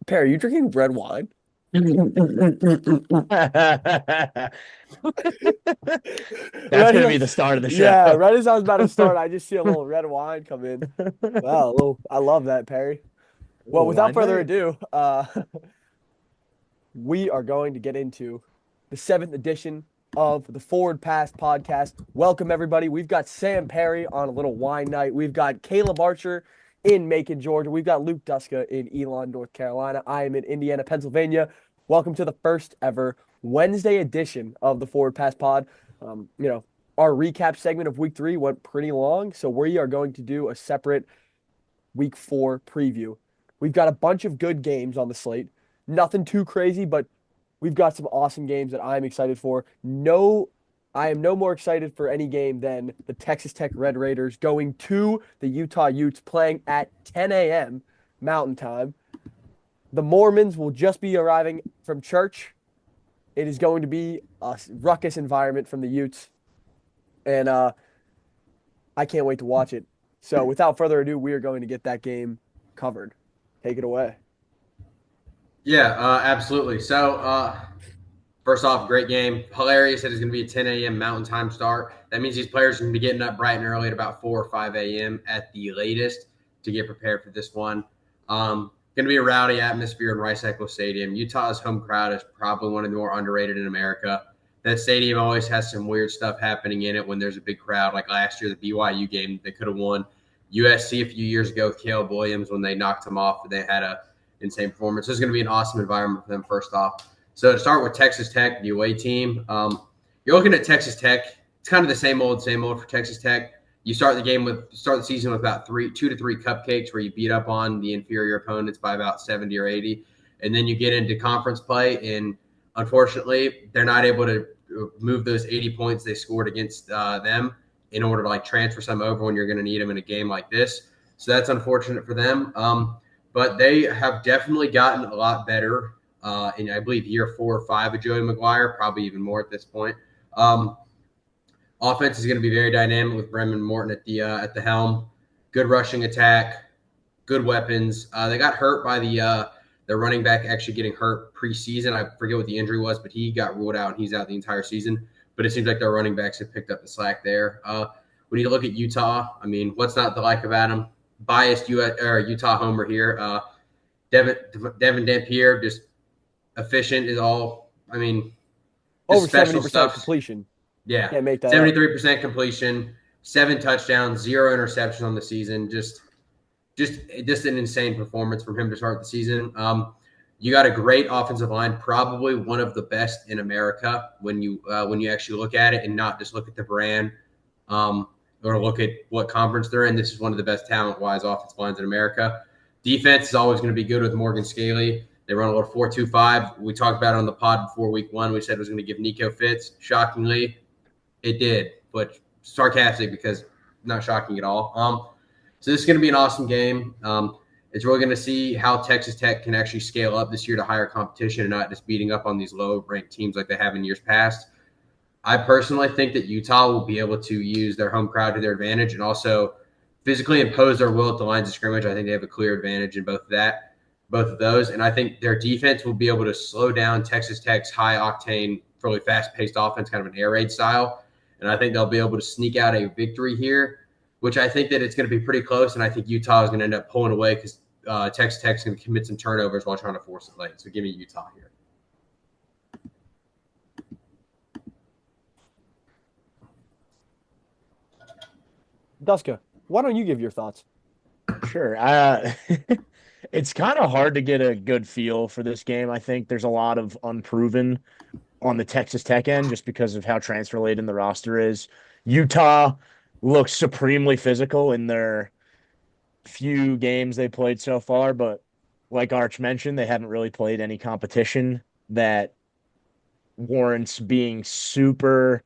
Perry, you drinking red wine? That's Right going as to I be the was, start of the show. yeah, right as I was about to start, I just see a little red wine come in. Wow, I love that, Perry. Well, Ooh, without wine further night? ado, we are going to get into the seventh edition of the Forward Pass podcast. Welcome, everybody. We've got Sam Perry on a little wine night. We've got Caleb Archer in Macon, Georgia. We've got Luke Duska in Elon, North Carolina. I am in Indiana, Pennsylvania. Welcome to the first ever Wednesday edition of the Forward Pass pod. Um, you know, our recap segment of week 3 went pretty long, so we are going to do a separate week 4 preview. We've got a bunch of good games on the slate. Nothing too crazy, but we've got some awesome games that I'm excited for. No, I am no more excited for any game than the Texas Tech Red Raiders going to the Utah Utes playing at 10 a.m. Mountain Time. The Mormons will just be arriving from church. It is going to be a ruckus environment from the Utes, and I can't wait to watch it. So, without further ado, we are going to get that game covered. Take it away. Yeah, absolutely. First off, great game. Hilarious that it's going to be a 10 a.m. Mountain Time start. That means these players are going to be getting up bright and early at about 4 or 5 a.m. at the latest to get prepared for this one. Going to be a rowdy atmosphere in Rice Eccles Stadium. Utah's home crowd is probably one of the more underrated in America. That stadium always has some weird stuff happening in it when there's a big crowd. Like last year, the BYU game, they could have won. USC a few years ago with Caleb Williams when they knocked him off, they had a insane performance. This is going to be an awesome environment for them. First off, so to start with Texas Tech, the away team, you're looking at Texas Tech. It's kind of the same old for Texas Tech. You start the season with about 2 to 3 cupcakes where you beat up on the inferior opponents by about 70 or 80, and then you get into conference play, and unfortunately, they're not able to move those 80 points they scored against them in order to like transfer some over when you're going to need them in a game like this. So that's unfortunate for them. But they have definitely gotten a lot better in I believe year 4 or 5 of Joey McGuire, probably even more at this point. Offense is going to be very dynamic with Brendan Morton at the helm. Good rushing attack, good weapons. They got hurt by the running back actually getting hurt preseason. I forget what the injury was, but he got ruled out and he's out the entire season. But it seems like their running backs have picked up the slack there. We need to look at Utah. I mean, what's not to like about them? Biased Utah homer here. Devin Dampier, just efficient is all. I mean, just Over special 70% stuff. completion. Yeah, Can't make that up. 73% completion, 7 touchdowns, 0 interceptions on the season. Just an insane performance from him to start the season. You got a great offensive line, probably one of the best in America when you actually look at it and not just look at the brand or look at what conference they're in. This is one of the best talent-wise offensive lines in America. Defense is always going to be good with Morgan Scaley. They run a little 4-2-5. We talked about it on the pod before week 1. We said it was going to give Nico fits. Shockingly, it did, but sarcastic because not shocking at all. So this is going to be an awesome game. It's really going to see how Texas Tech can actually scale up this year to higher competition and not just beating up on these low-ranked teams like they have in years past. I personally think that Utah will be able to use their home crowd to their advantage and also physically impose their will at the lines of scrimmage. I think they have a clear advantage in both of those. And I think their defense will be able to slow down Texas Tech's high octane, fairly fast paced offense, kind of an air raid style. And I think they'll be able to sneak out a victory here, which I think that it's going to be pretty close. And I think Utah is going to end up pulling away because Texas Tech's going to commit some turnovers while trying to force it late. So give me Utah here. Duska, why don't you give your thoughts? Sure. It's kind of hard to get a good feel for this game. I think there's a lot of unproven on the Texas Tech end just because of how transfer laden the roster is. Utah looks supremely physical in their few games they played so far, but like Arch mentioned, they haven't really played any competition that warrants being super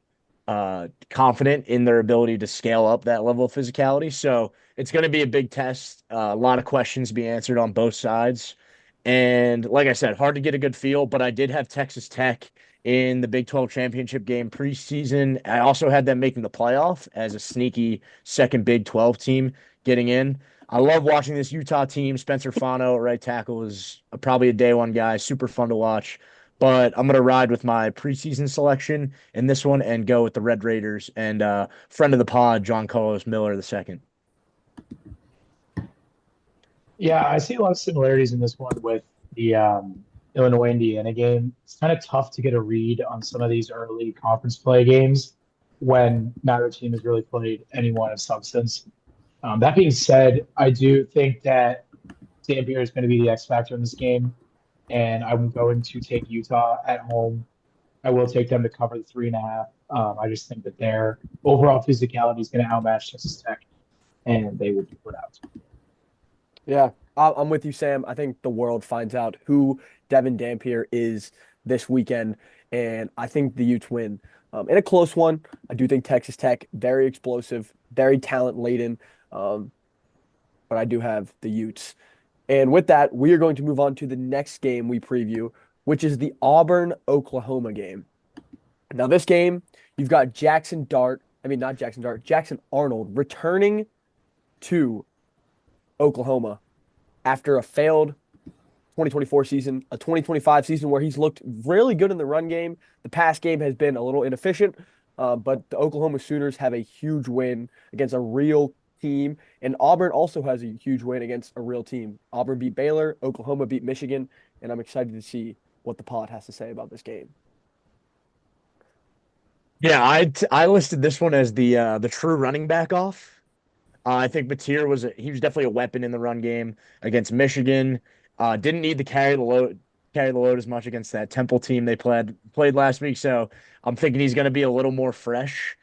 confident in their ability to scale up that level of physicality. So it's going to be a big test. A lot of questions to be answered on both sides. And like I said, hard to get a good feel, but I did have Texas Tech in the Big 12 championship game preseason. I also had them making the playoff as a sneaky second Big 12 team, getting in. I love watching this Utah team. Spencer Fano at right tackle is probably a day one guy, super fun to watch. But I'm gonna ride with my preseason selection in this one and go with the Red Raiders and friend of the pod, John Carlos Miller II. Yeah, I see a lot of similarities in this one with the Illinois Indiana game. It's kind of tough to get a read on some of these early conference play games when neither team has really played anyone of substance. That being said, I do think that Dampier is going to be the X factor in this game, and I'm going to take Utah at home. I will take them to cover the 3.5. I just think that their overall physicality is going to outmatch Texas Tech, and they will be put out. Yeah, I'm with you, Sam. I think the world finds out who Devin Dampier is this weekend, and I think the Utes win. In a close one, I do think Texas Tech, very explosive, very talent laden, but I do have the Utes. And with that, we are going to move on to the next game we preview, which is the Auburn-Oklahoma game. Now, this game, you've got Jackson Arnold returning to Oklahoma after a failed 2024 season, a 2025 season where he's looked really good in the run game. The pass game has been a little inefficient, but the Oklahoma Sooners have a huge win against a real team, and Auburn also has a huge win against a real team. Auburn beat Baylor, Oklahoma beat Michigan, and I'm excited to see what the pod has to say about this game. Yeah, I listed this one as the true running back off. I think Mateer he was definitely a weapon in the run game against Michigan. Didn't need to carry the load as much against that Temple team they played last week. So I'm thinking he's going to be a little more fresh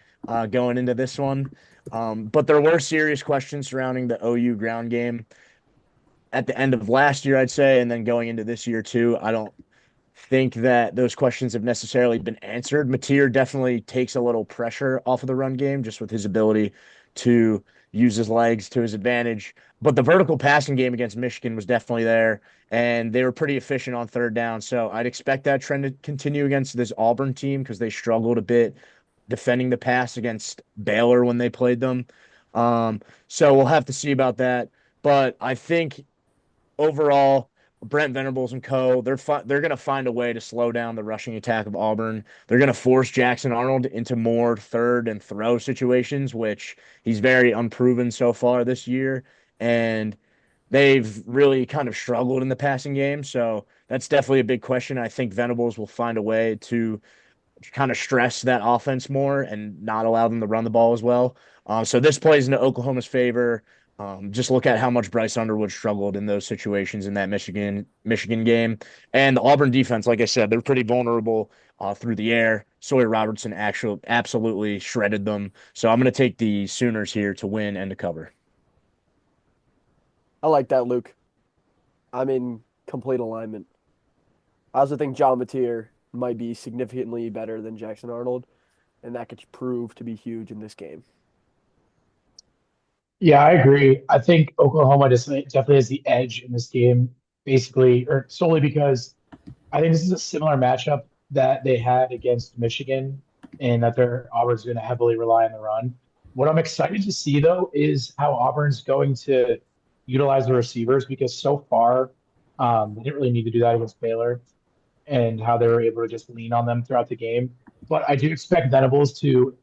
going into this one. But there were serious questions surrounding the OU ground game at the end of last year, I'd say, and then going into this year too. I don't think that those questions have necessarily been answered. Mateer definitely takes a little pressure off of the run game just with his ability to use his legs to his advantage. But the vertical passing game against Michigan was definitely there, and they were pretty efficient on third down. So I'd expect that trend to continue against this Auburn team because they struggled a bit defending the pass against Baylor when they played them. So we'll have to see about that. But I think overall, Brent Venables and co. They're going to find a way to slow down the rushing attack of Auburn. They're going to force Jackson Arnold into more third and throw situations, which he's very unproven so far this year, and they've really kind of struggled in the passing game. So that's definitely a big question. I think Venables will find a way to kind of stress that offense more and not allow them to run the ball as well. So this plays into Oklahoma's favor. Just look at how much Bryce Underwood struggled in those situations in that Michigan game, and the Auburn defense. Like I said, they're pretty vulnerable through the air. Sawyer Robertson actually absolutely shredded them. So I'm going to take the Sooners here to win and to cover. I like that, Luke. I'm in complete alignment. I also think John Mateer might be significantly better than Jackson Arnold, and that could prove to be huge in this game. Yeah, I agree. I think Oklahoma definitely has the edge in this game, basically, or solely because I think this is a similar matchup that they had against Michigan, and that their Auburn's going to heavily rely on the run. What I'm excited to see, though, is how Auburn's going to utilize the receivers because so far they didn't really need to do that against Baylor, and how they were able to just lean on them throughout the game. But I do expect Venables to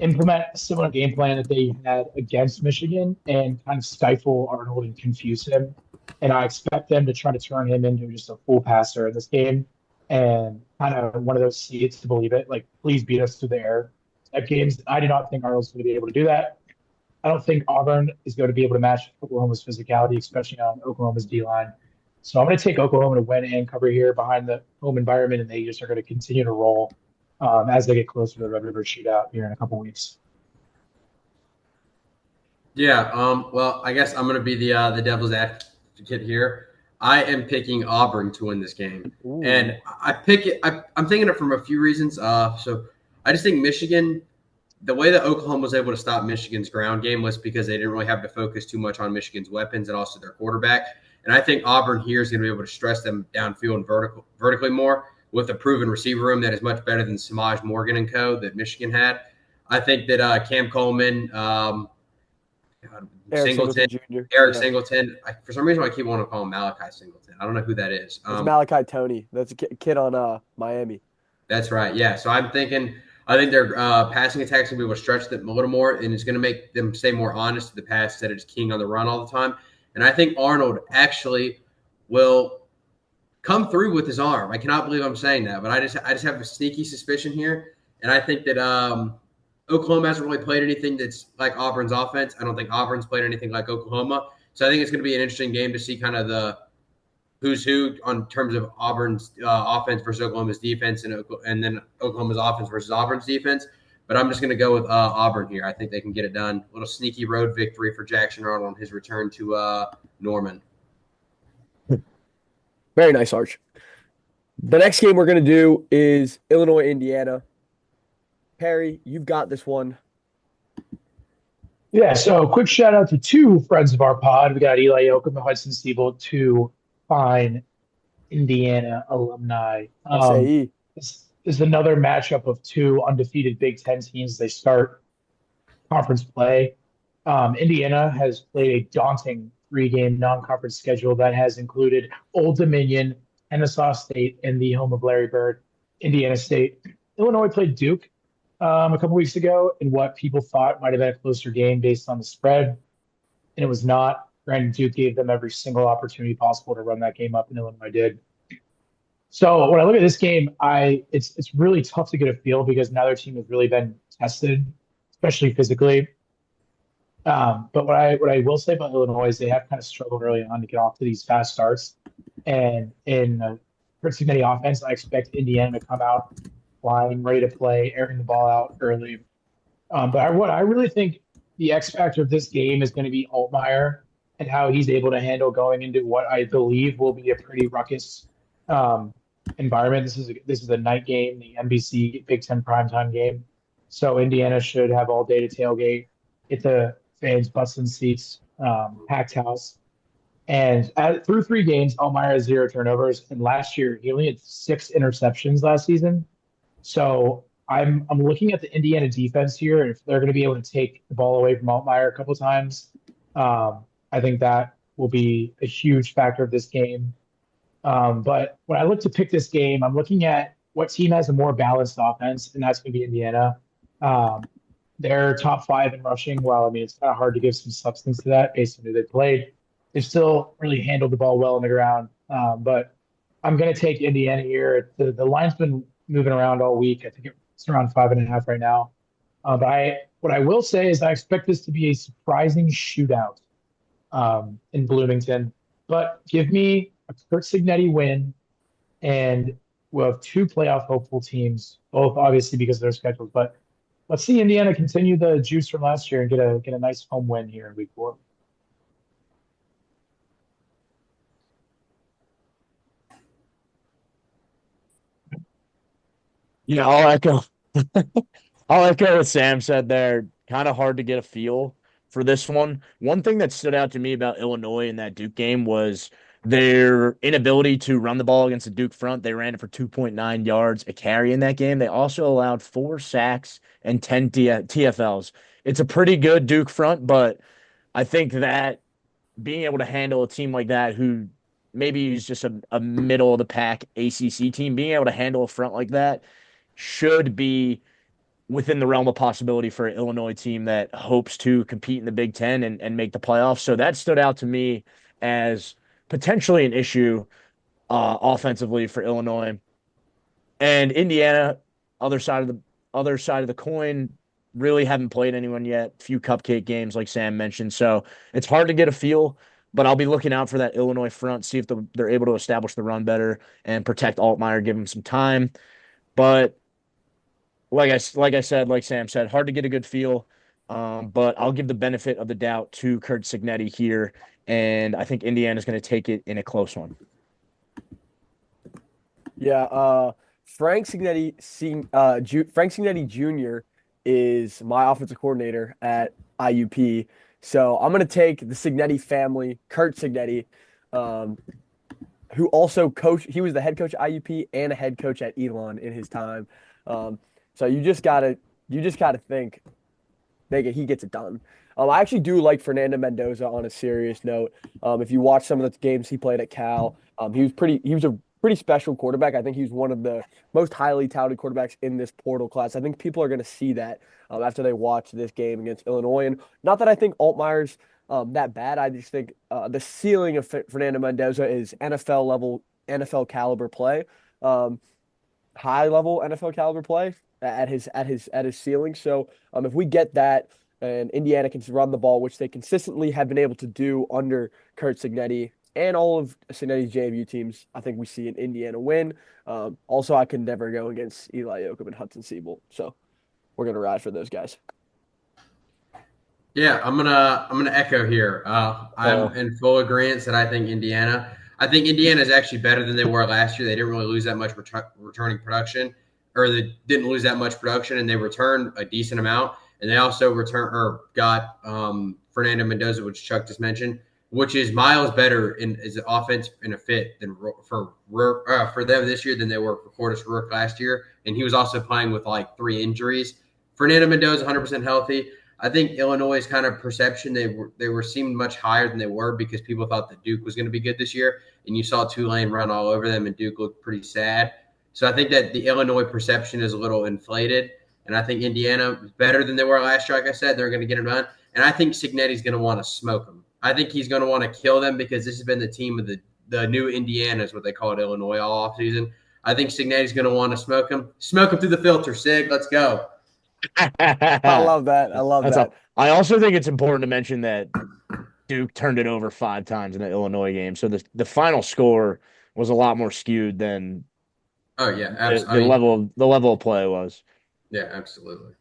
implement a similar game plan that they had against Michigan and kind of stifle Arnold and confuse him. And I expect them to try to turn him into just a full passer in this game and kind of one of those see it to believe it, like please beat us through the air type games. I do not think Arnold's going to be able to do that. I don't think Auburn is going to be able to match Oklahoma's physicality, especially on Oklahoma's D line. So I'm going to take Oklahoma to win and cover here behind the home environment, and they just are going to continue to roll as they get closer to the Red River Shootout here in a couple weeks. Yeah. Well, I guess I'm going to be the devil's advocate here. I am picking Auburn to win this game, Ooh. and I pick it. I'm thinking it from a few reasons. So I just think Michigan. The way that Oklahoma was able to stop Michigan's ground game was because they didn't really have to focus too much on Michigan's weapons and also their quarterback. And I think Auburn here is going to be able to stress them downfield and vertically more with a proven receiver room that is much better than Samaj Morgan and co. that Michigan had. I think that Cam Coleman, Eric Singleton, Singleton Jr. Eric Yeah. Singleton. For some reason, I keep wanting to call him Malachi Singleton. I don't know who that is. It's Malachi Tony. That's a kid on Miami. That's right. Yeah. So I think their passing attack's going to be able to stretch them a little more, and it's going to make them stay more honest to the pass instead of just king on the run all the time. And I think Arnold actually will come through with his arm. I cannot believe I'm saying that, but I just have a sneaky suspicion here, and I think that Oklahoma hasn't really played anything that's like Auburn's offense. I don't think Auburn's played anything like Oklahoma, so I think it's going to be an interesting game to see kind of the who's who on terms of Auburn's offense versus Oklahoma's defense, and then Oklahoma's offense versus Auburn's defense. But I'm just going to go with Auburn here. I think they can get it done. A little sneaky road victory for Jackson Arnold on his return to Norman. Very nice, Arch. The next game we're going to do is Illinois, Indiana. Perry, you've got this one. Yeah, so quick shout out to two friends of our pod. We got Eli Yoakum and Hudson Siebel, two fine Indiana alumni. SAE. This is another matchup of two undefeated Big Ten teams. They start conference play. Indiana has played a daunting three-game non-conference schedule that has included Old Dominion, Kennesaw State, and the home of Larry Bird, Indiana State. Illinois played Duke a couple weeks ago in what people thought might have been a closer game based on the spread, and it was not. Granted, Duke gave them every single opportunity possible to run that game up, and Illinois did. So when I look at this game, it's really tough to get a feel because neither team has really been tested, especially physically. But what I will say about Illinois is they have kind of struggled early on to get off to these fast starts. And in Kurt Cignetti offense, I expect Indiana to come out flying, ready to play, airing the ball out early. What I really think the X factor of this game is going to be Altmaier and how he's able to handle going into what I believe will be a pretty ruckus environment. This is a night game, the NBC Big Ten primetime game. So Indiana should have all day to tailgate, get the fans busting seats, packed house. And through three games, Altmaier has 0 turnovers. And last year, he only had 6 interceptions last season. So I'm looking at the Indiana defense here. And if they're going to be able to take the ball away from Altmaier a couple times, I think that will be a huge factor of this game. But when I look to pick this game, I'm looking at what team has a more balanced offense, and that's going to be Indiana. They're top 5 in rushing. Well, I mean, it's kind of hard to give some substance to that based on who they played. They've still really handled the ball well on the ground. But I'm going to take Indiana here. The line's been moving around all week. I think it's around 5.5 right now. What I will say is I expect this to be a surprising shootout in Bloomington. But give me a Kurt Cignetti win, and we'll have 2 playoff hopeful teams, both obviously because of their schedules. But let's see Indiana continue the juice from last year and get a nice home win here in week 4. Yeah, I'll echo. I'll echo what Sam said there. Kind of hard to get a feel for this one. One thing that stood out to me about Illinois in that Duke game was their inability to run the ball against the Duke front. They ran it for 2.9 yards a carry in that game. They also allowed 4 sacks and 10 TFLs. It's a pretty good Duke front, but I think that being able to handle a team like that who maybe is just a middle of the pack ACC team, being able to handle a front like that should be within the realm of possibility for an Illinois team that hopes to compete in the Big Ten and make the playoffs. So that stood out to me as potentially an issue offensively for Illinois. And Indiana, other side of the coin, really haven't played anyone yet. Few cupcake games, like Sam mentioned. So it's hard to get a feel, but I'll be looking out for that Illinois front, see if they're able to establish the run better and protect Altmaier, give him some time. But like I said, like Sam said, hard to get a good feel. But I'll give the benefit of the doubt to Kurt Cignetti here, and I think Indiana's going to take it in a close one. Yeah, Frank Cignetti Jr. is my offensive coordinator at IUP. So I'm going to take the Cignetti family, Kurt Cignetti, who also coached. He was the head coach at IUP and a head coach at Elon in his time. So you just gotta think, he gets it done. I actually do like Fernando Mendoza on a serious note. If you watch some of the games he played at Cal, he was a pretty special quarterback. I think he's one of the most highly touted quarterbacks in this portal class. I think people are going to see that after they watch this game against Illinois. And not that I think Altmaier's that bad. I just think the ceiling of Fernando Mendoza is NFL level, NFL caliber play, high level NFL caliber play at his ceiling. So if we get that and Indiana can run the ball, which they consistently have been able to do under Kurt Cignetti and all of Cignetti's JMU teams, I think we see an Indiana win. Also, I can never go against Eli Yoakum and Hudson Siebel, so we're gonna ride for those guys. Yeah, I'm gonna echo here. I'm in full agreement that I think Indiana. I think Indiana is actually better than they were last year. They didn't really lose that much returning production, or they didn't lose that much production, and they returned a decent amount. And they also got Fernando Mendoza, which Chuck just mentioned, which is miles better in as an offense in a fit than for them this year than they were for Cordis Rourke last year. And he was also playing with like 3 injuries. Fernando Mendoza 100% healthy. I think Illinois' kind of perception they were seemed much higher than they were because people thought that Duke was going to be good this year, and you saw Tulane run all over them, and Duke looked pretty sad. So I think that the Illinois perception is a little inflated, and I think Indiana is better than they were last year. Like I said, they're going to get it done, and I think Cignetti's going to want to smoke them. I think he's going to want to kill them because this has been the team of the new Indiana is what they call it, Illinois all offseason. I think Cignetti's going to want to smoke them through the filter. Sig, let's go. I love that. I love that. I also think it's important to mention that Duke turned it over 5 times in the Illinois game, so the final score was a lot more skewed than absolutely. the level of play was. Yeah, absolutely.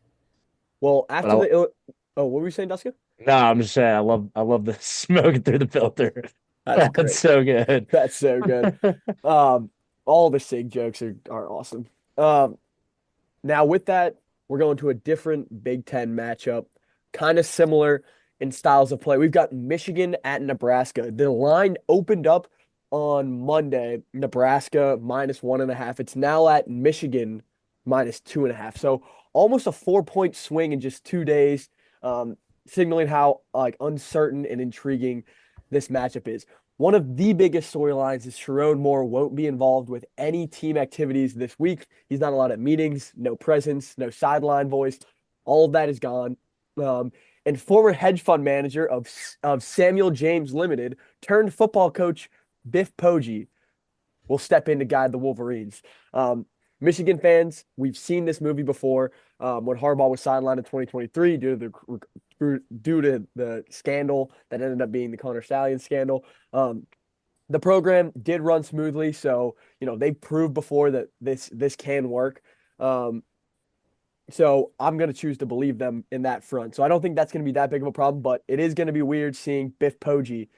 Well, after what were you saying, Duska? No, I'm just saying I love the smoking through the filter. That's so good. That's so good. All the Sig jokes are awesome. Now with that, we're going to a different Big Ten matchup, kind of similar in styles of play. We've got Michigan at Nebraska. The line opened up on Monday, Nebraska -1.5. It's now at Michigan -2.5. So almost a 4-point swing in just 2 days, signaling how uncertain and intriguing this matchup is. One of the biggest storylines is Sherrone Moore won't be involved with any team activities this week. He's not allowed at meetings, no presence, no sideline voice. All of that is gone. And former hedge fund manager of Samuel James Limited turned football coach Biff Poggi will step in to guide the Wolverines. Michigan fans, we've seen this movie before when Harbaugh was sidelined in 2023 due to the scandal that ended up being the Connor Stallions scandal. The program did run smoothly, so they proved before that this can work. So I'm going to choose to believe them in that front. So I don't think that's going to be that big of a problem, but it is going to be weird seeing Biff Poggi,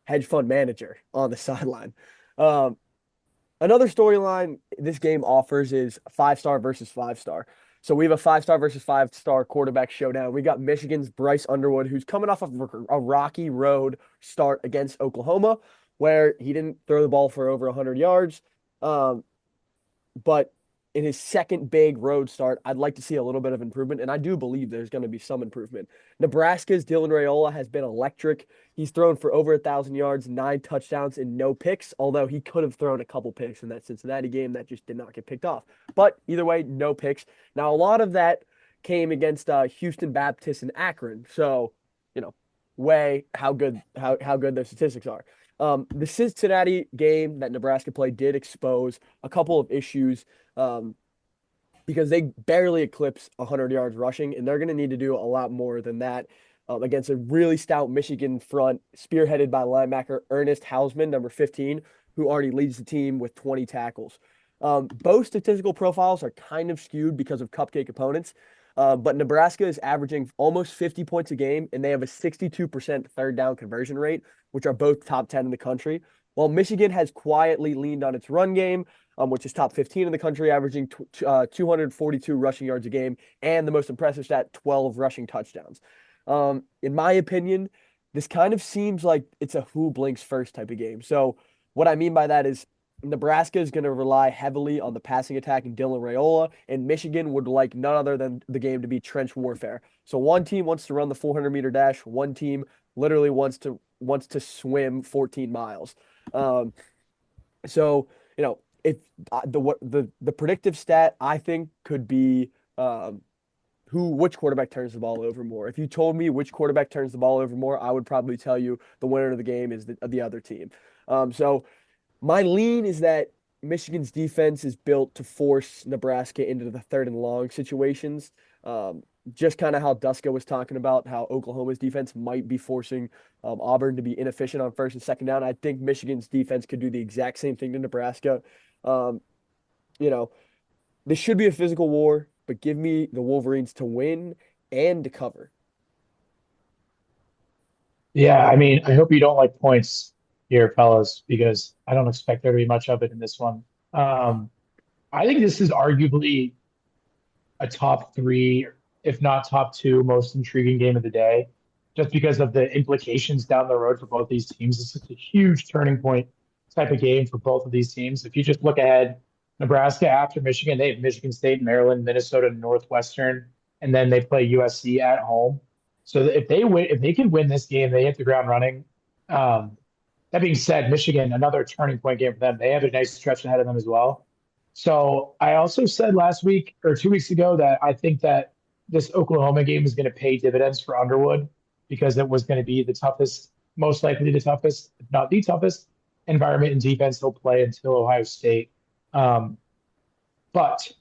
hedge fund manager, on the sideline. Another storyline this game offers is 5-star versus 5-star. So we have a 5-star versus 5-star quarterback showdown. We got Michigan's Bryce Underwood, who's coming off of a rocky road start against Oklahoma, where he didn't throw the ball for over 100 yards. But in his second big road start, I'd like to see a little bit of improvement, and I do believe there's going to be some improvement. Nebraska's Dylan Raiola has been electric. He's thrown for over 1,000 yards, 9 touchdowns, and no picks, although he could have thrown a couple picks in that Cincinnati game that just did not get picked off. But either way, no picks. Now, a lot of that came against Houston Baptist and Akron, so weigh how good those statistics are. The Cincinnati game that Nebraska played did expose a couple of issues because they barely eclipsed 100 yards rushing, and they're going to need to do a lot more than that against a really stout Michigan front spearheaded by linebacker Ernest Hausman, number 15, who already leads the team with 20 tackles. Both statistical profiles are kind of skewed because of cupcake opponents, but Nebraska is averaging almost 50 points a game, and they have a 62% third down conversion rate, which are both top 10 in the country. While Michigan has quietly leaned on its run game, which is top 15 in the country, averaging 242 rushing yards a game, and the most impressive stat, 12 rushing touchdowns. In my opinion, this kind of seems like it's a who blinks first type of game. So what I mean by that is Nebraska is going to rely heavily on the passing attack and Dylan Raiola, and Michigan would like none other than the game to be trench warfare. So one team wants to run the 400-meter dash, one team literally wants to swim 14 miles. So if the predictive stat I think could be which quarterback turns the ball over more. If you told me which quarterback turns the ball over more, I would probably tell you the winner of the game is the other team. So my lean is that Michigan's defense is built to force Nebraska into the 3rd and long situations. Just kind of how Duska was talking about how Oklahoma's defense might be forcing Auburn to be inefficient on 1st and 2nd down. I think Michigan's defense could do the exact same thing to Nebraska. This should be a physical war, but give me the Wolverines to win and to cover. Yeah, I mean, I hope you don't like points here, fellas, because I don't expect there to be much of it in this one. I think this is arguably a top 3, if not top 2, most intriguing game of the day, just because of the implications down the road for both these teams. It's just a huge turning point type of game for both of these teams. If you just look ahead, Nebraska after Michigan, they have Michigan State, Maryland, Minnesota, Northwestern, and then they play USC at home. So if they can win this game, they hit the ground running. That being said, Michigan, another turning point game for them. They have a nice stretch ahead of them as well. So I also said last week or 2 weeks ago that I think that this Oklahoma game is going to pay dividends for Underwood because it was going to be the toughest, most likely the toughest, if not the toughest environment in defense he'll play until Ohio State. But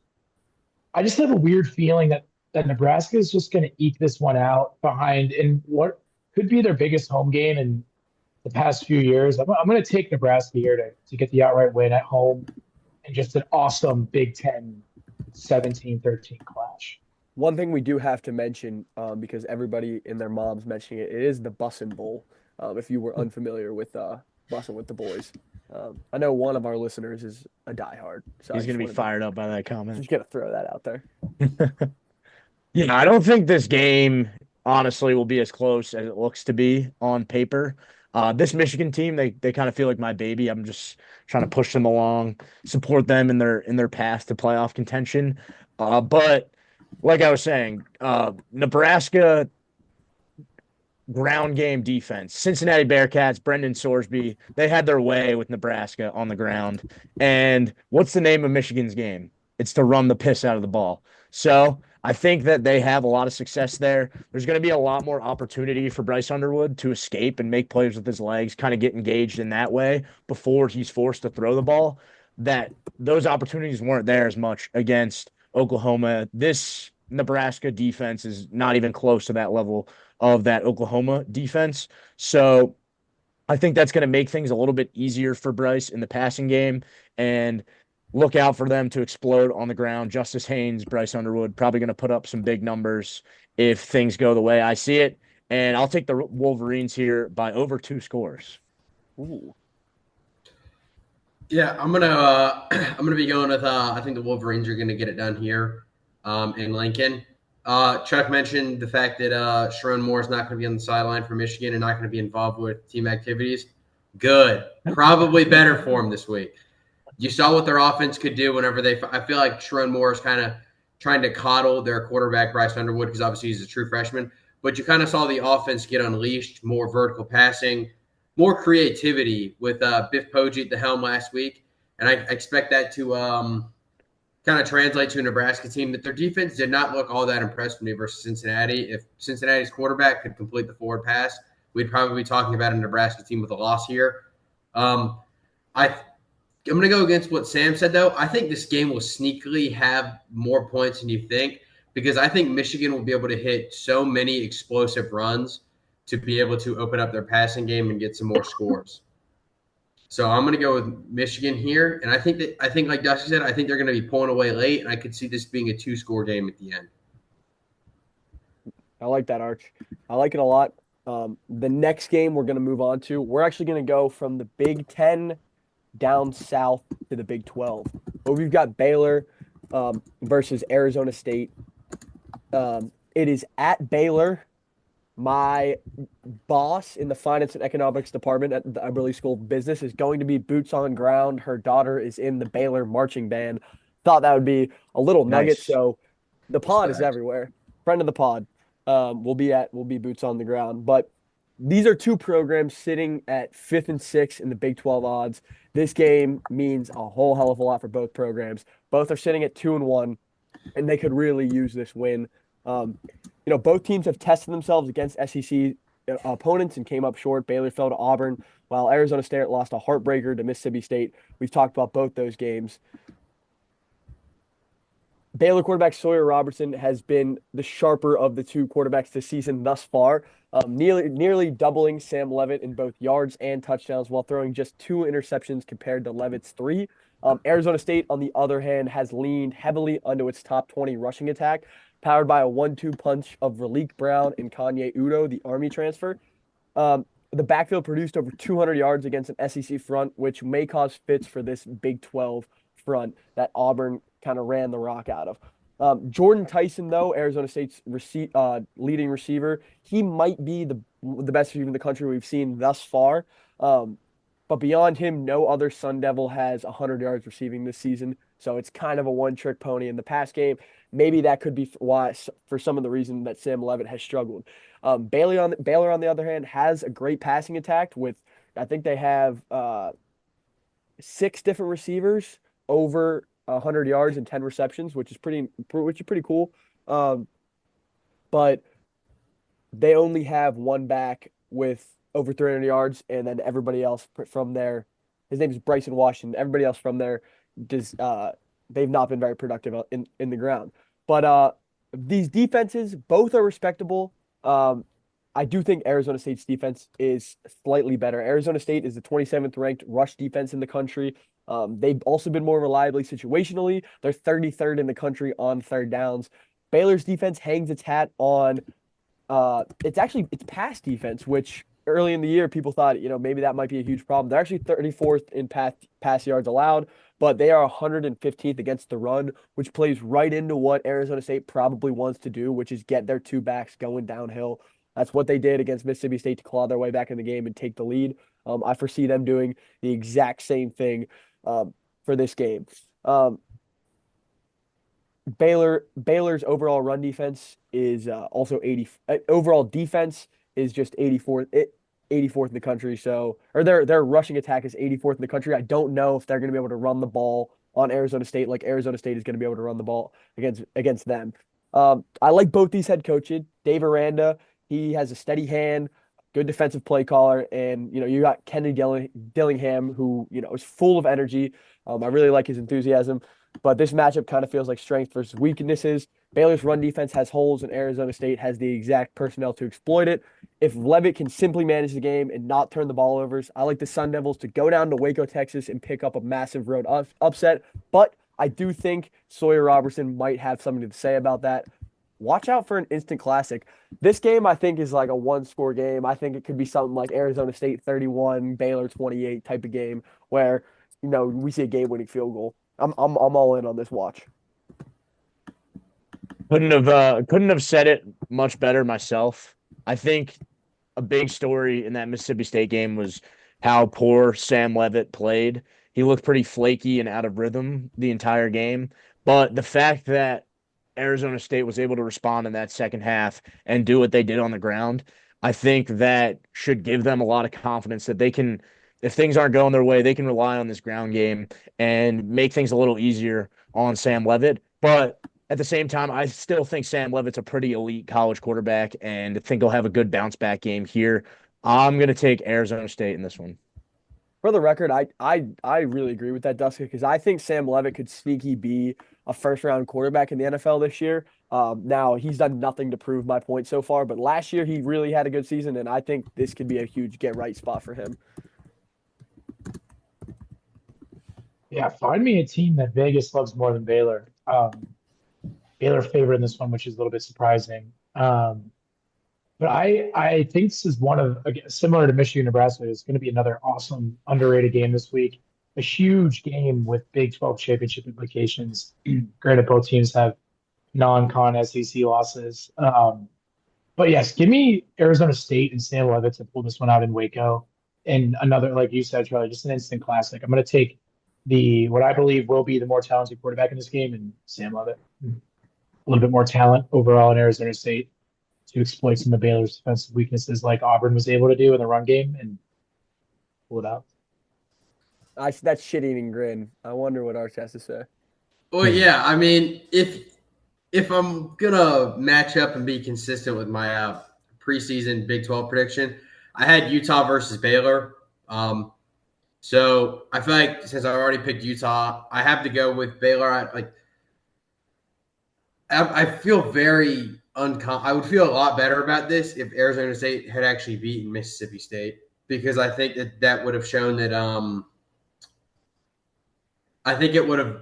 I just have a weird feeling that Nebraska is just going to eke this one out behind in what could be their biggest home game in the past few years. I'm going to take Nebraska here to get the outright win at home and just an awesome Big Ten 17-13 clash. One thing we do have to mention, because everybody and their mom's mentioning it, it is the Bussin Bowl. If you were unfamiliar with Bussin' with the boys. I know one of our listeners is a diehard. So he's going to be fired up by that comment. Just going to throw that out there. Yeah, I don't think this game, honestly, will be as close as it looks to be on paper. This Michigan team, they kind of feel like my baby. I'm just trying to push them along, support them in their path to playoff contention. But like I was saying, Nebraska ground game defense. Cincinnati Bearcats, Brendan Sorsby, they had their way with Nebraska on the ground. And what's the name of Michigan's game? It's to run the piss out of the ball. So I think that they have a lot of success there. There's going to be a lot more opportunity for Bryce Underwood to escape and make plays with his legs, kind of get engaged in that way before he's forced to throw the ball. That those opportunities weren't there as much against Oklahoma. This Nebraska defense is not even close to that level of that Oklahoma defense. So I think that's going to make things a little bit easier for Bryce in the passing game, and look out for them to explode on the ground. Justice Haynes, Bryce Underwood, probably going to put up some big numbers if things go the way I see it. And I'll take the Wolverines here by over 2 scores. Ooh. Yeah, I'm gonna be going with I think the Wolverines are gonna get it done here in Lincoln. Chuck mentioned the fact that Sharon Moore is not going to be on the sideline for Michigan and not going to be involved with team activities. Good. Probably better for him this week. You saw what their offense could do whenever I feel like Sharon Moore is kind of trying to coddle their quarterback, Bryce Underwood, because obviously he's a true freshman. But you kind of saw the offense get unleashed, more vertical passing, more creativity with Biff Poggi at the helm last week. And I expect that to kind of translate to a Nebraska team that their defense did not look all that impressed with me versus Cincinnati. If Cincinnati's quarterback could complete the forward pass, we'd probably be talking about a Nebraska team with a loss here. I'm going to go against what Sam said, though. I think this game will sneakily have more points than you think, because I think Michigan will be able to hit so many explosive runs to be able to open up their passing game and get some more scores. So I'm going to go with Michigan here, and I think like Dusty said, I think they're going to be pulling away late, and I could see this being a 2-score game at the end. I like that, Arch. I like it a lot. The next game we're going to move on to, we're actually going to go from the Big Ten down south to the Big 12. But we've got Baylor versus Arizona State. It is at Baylor. My boss in the finance and economics department at the Eberly School of Business is going to be boots on ground. Her daughter is in the Baylor marching band. Thought that would be a little nugget. Nice. So the pod is Respect. everywhere. Friend of the pod. Will be boots on the ground. But these are two programs sitting at fifth and sixth in the Big 12 odds. This game means a whole hell of a lot for both programs. Both are sitting at 2-1, and they could really use this win. Both teams have tested themselves against SEC opponents and came up short. Baylor fell to Auburn, while Arizona State lost a heartbreaker to Mississippi State. We've talked about both those games. Baylor quarterback Sawyer Robertson has been the sharper of the two quarterbacks this season thus far, nearly doubling Sam Levitt in both yards and touchdowns while throwing just 2 interceptions compared to Levitt's 3. Arizona State, on the other hand, has leaned heavily onto its top 20 rushing attack, powered by a 1-2 punch of Raleek Brown and Kanye Udo, the Army transfer. The backfield produced over 200 yards against an SEC front, which may cause fits for this Big 12 front that Auburn kind of ran the rock out of. Jordan Tyson, though, Arizona State's leading receiver, he might be the best receiver in the country we've seen thus far. But beyond him, no other Sun Devil has 100 yards receiving this season. So it's kind of a one-trick pony in the pass game. Maybe that could be why, for some of the reason that Sam Levitt has struggled. Baylor, on the other hand, has a great passing attack with, I think they have 6 different receivers over 100 yards and 10 receptions, which is pretty cool. But they only have one back with over 300 yards, and then everybody else from there. His name is Bryson Washington. Everybody else from there they've not been very productive in the ground. But these defenses both are respectable. I do think Arizona State's defense is slightly better. Arizona State is the 27th ranked rush defense in the country. They've also been more reliably situationally. They're 33rd in the country on third downs. Baylor's defense hangs its hat on it's pass defense, which early in the year people thought, maybe that might be a huge problem. They're actually 34th in pass yards allowed, but they are 115th against the run, which plays right into what Arizona State probably wants to do, which is get their two backs going downhill. That's what they did against Mississippi State to claw their way back in the game and take the lead. I foresee them doing the exact same thing for this game. Baylor's overall run defense is also 80. Overall defense is just 84th in the country. So, or their rushing attack is 84th in the country. I don't know if they're going to be able to run the ball on Arizona State like Arizona State is going to be able to run the ball against them. I like both these head coaches. Dave Aranda, he has a steady hand, good defensive play caller, and you got Kennedy Dillingham, who is full of energy. I really like his enthusiasm. But this matchup kind of feels like strength versus weaknesses. Baylor's run defense has holes, and Arizona State has the exact personnel to exploit it. If Levitt can simply manage the game and not turn the ball over, I like the Sun Devils to go down to Waco, Texas, and pick up a massive road upset. But I do think Sawyer Robertson might have something to say about that. Watch out for an instant classic. This game, I think, is like a one-score game. I think it could be something like Arizona State 31, Baylor 28 type of game where, we see a game-winning field goal. I'm all in on this watch. Couldn't have said it much better myself. I think a big story in that Mississippi State game was how poor Sam Levitt played. He looked pretty flaky and out of rhythm the entire game. But the fact that Arizona State was able to respond in that second half and do what they did on the ground, I think that should give them a lot of confidence that they can, if things aren't going their way, they can rely on this ground game and make things a little easier on Sam Levitt. But at the same time, I still think Sam Levitt's a pretty elite college quarterback and think he'll have a good bounce back game here. I'm going to take Arizona State in this one. For the record, I really agree with that, Dusty, because I think Sam Levitt could sneaky be a first-round quarterback in the NFL this year. Now, he's done nothing to prove my point so far, but last year he really had a good season, and I think this could be a huge get-right spot for him. Yeah, find me a team that Vegas loves more than Baylor. Baylor favorite in this one, which is a little bit surprising. But I think this is one of, again, similar to Michigan, Nebraska, is going to be another awesome, underrated game this week. A huge game with Big 12 championship implications. Granted, both teams have non-con SEC losses. But yes, give me Arizona State and Sam Levitt to pull this one out in Waco. And another, like you said, Charlie, just an instant classic. I'm going to take what I believe will be the more talented quarterback in this game and Sam Levitt. A little bit more talent overall in Arizona State to exploit some of Baylor's defensive weaknesses like Auburn was able to do in the run game and pull it out. That shit-eating grin. I wonder what Arch has to say. Well, yeah, I mean, if I'm gonna match up and be consistent with my preseason Big 12 prediction, I had Utah versus Baylor. So I feel like since I already picked Utah, I have to go with Baylor. I feel very I would feel a lot better about this if Arizona State had actually beaten Mississippi State, because I think that would have shown that I think it would have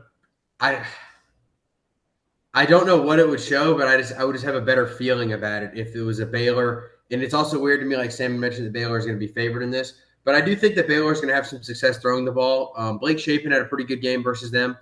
I don't know what it would show, but I would just have a better feeling about it if it was a Baylor. And it's also weird to me, like Sam mentioned, that Baylor is going to be favored in this. But I do think that Baylor is going to have some success throwing the ball. Blake Shapen had a pretty good game versus them.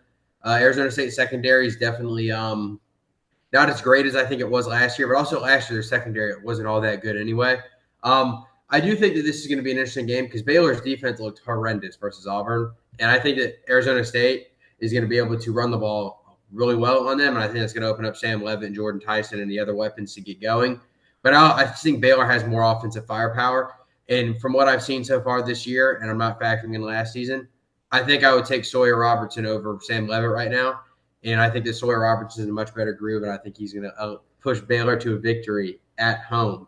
Arizona State secondary is definitely not as great as I think it was last year, but also last year their secondary wasn't all that good anyway. I do think that this is going to be an interesting game because Baylor's defense looked horrendous versus Auburn. And I think that Arizona State is going to be able to run the ball really well on them. And I think that's going to open up Sam Levitt and Jordan Tyson and the other weapons to get going. But I think Baylor has more offensive firepower. And from what I've seen so far this year, and I'm not factoring in last season, I think I would take Sawyer Robertson over Sam Levitt right now. And I think that Sawyer Robertson is in a much better groove, and I think he's going to push Baylor to a victory at home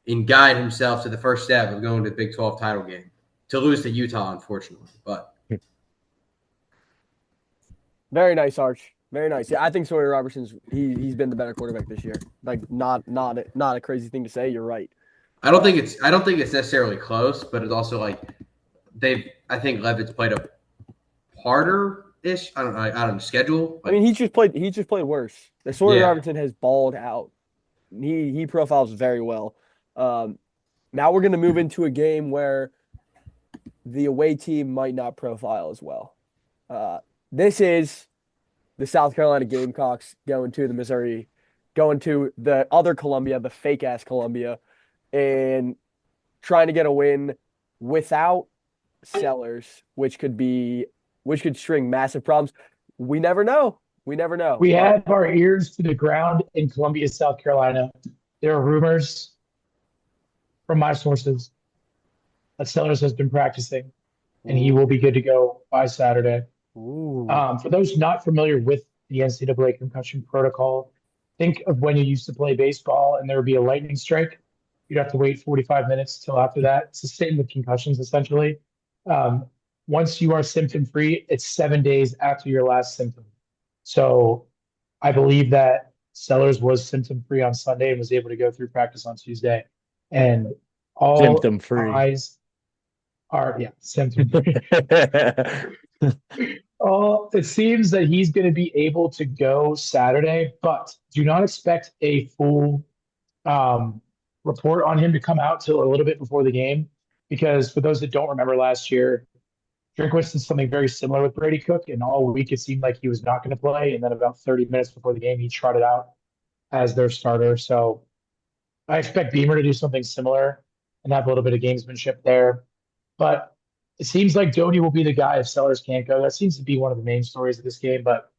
and guide himself to the first step of going to the Big 12 title game, to lose to Utah, unfortunately. But Very nice, Arch. Very nice. Yeah, I think Sawyer Robertson's he's been the better quarterback this year. Like not a crazy thing to say. You're right. I don't think it's necessarily close, but it's also like I think Levitt's played a harder-ish. I don't know schedule. I mean, he just played worse. The Sawyer Robertson has balled out. He profiles very well. Now we're gonna move into a game where the away team might not profile as well. This is the South Carolina Gamecocks going to the other Columbia, the fake ass Columbia, and trying to get a win without Sellers, which could string massive problems. We never know. We have our ears to the ground in Columbia, South Carolina. There are rumors from my sources that Sellers has been practicing, and he will be good to go by Saturday. For those not familiar with the NCAA concussion protocol, think of when you used to play baseball and there would be a lightning strike. You'd have to wait 45 minutes till after that. It's the same with concussions, essentially. Once you are symptom-free, it's 7 days after your last symptom. So I believe that Sellers was symptom-free on Sunday and was able to go through practice on Tuesday. And all symptom-free eyes are, symptom-free. It seems that he's going to be able to go Saturday, but do not expect a full report on him to come out till a little bit before the game, because for those that don't remember last year, Drinkwitz did something very similar with Brady Cook, and all week it seemed like he was not going to play, and then about 30 minutes before the game, he trotted out as their starter. So I expect Beamer to do something similar and have a little bit of gamesmanship there. But it seems like Doty will be the guy if Sellers can't go. That seems to be one of the main stories of this game. But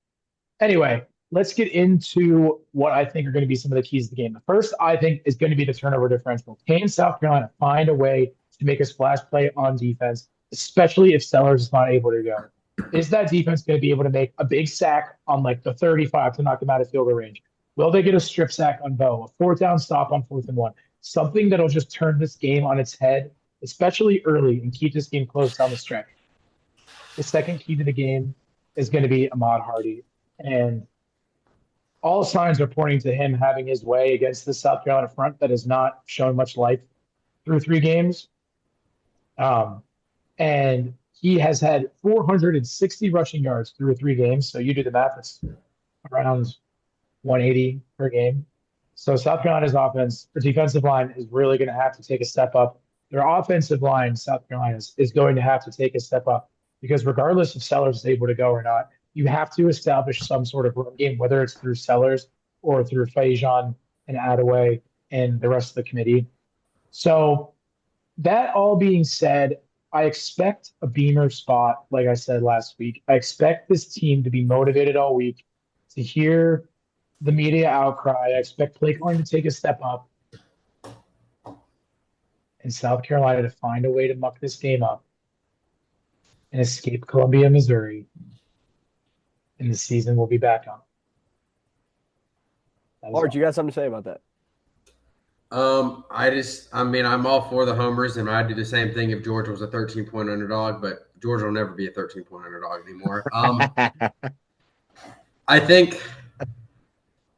anyway, let's get into what I think are going to be some of the keys of the game. The first, I think, is going to be the turnover differential. Can South Carolina find a way to make a splash play on defense, especially if Sellers is not able to go? Is that defense going to be able to make a big sack on like the 35 to knock them out of field goal range? Will they get a strip sack on Bo, a fourth down stop on 4th and 1? Something that'll just turn this game on its head, especially early, and keep this game close down the stretch. The second key to the game is going to be Ahmad Hardy. And all signs are pointing to him having his way against the South Carolina front that has not shown much life through 3 games. And he has had 460 rushing yards through 3 games. So you do the math, it's around 180 per game. So South Carolina's defensive line is really going to have to take a step up. Their offensive line, South Carolina, is going to have to take a step up, because regardless if Sellers is able to go or not, you have to establish some sort of run game, whether it's through Sellers or through Fajon and Attaway and the rest of the committee. So that all being said, I expect a Beamer spot, like I said last week. I expect this team to be motivated all week, to hear the media outcry. I expect play calling to take a step up, and South Carolina to find a way to muck this game up and escape Columbia, Missouri, and the season will be back on. That is Art, all. you got something to say about that? I'm all for the homers, and I'd do the same thing if Georgia was a 13-point underdog, but Georgia will never be a 13-point underdog anymore. I think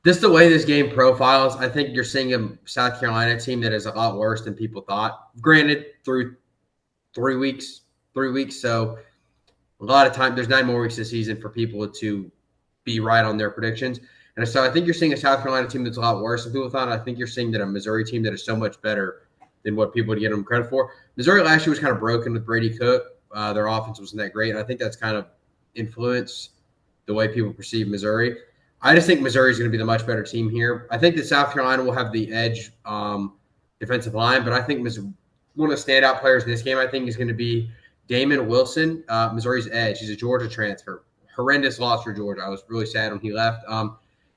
just the way this game profiles, I think you're seeing a South Carolina team that is a lot worse than people thought. Granted, through 3 weeks, so a lot of time, there's 9 more weeks this season for people to be right on their predictions. And so I think you're seeing a South Carolina team that's a lot worse than people thought. I think you're seeing that a Missouri team that is so much better than what people would give them credit for. Missouri last year was kind of broken with Brady Cook. Their offense wasn't that great. And I think that's kind of influenced the way people perceive Missouri. I just think Missouri is going to be the much better team here. I think that South Carolina will have the edge defensive line, but I think one of the standout players in this game, I think, is going to be Damon Wilson, Missouri's edge. He's a Georgia transfer. Horrendous loss for Georgia. I was really sad when he left.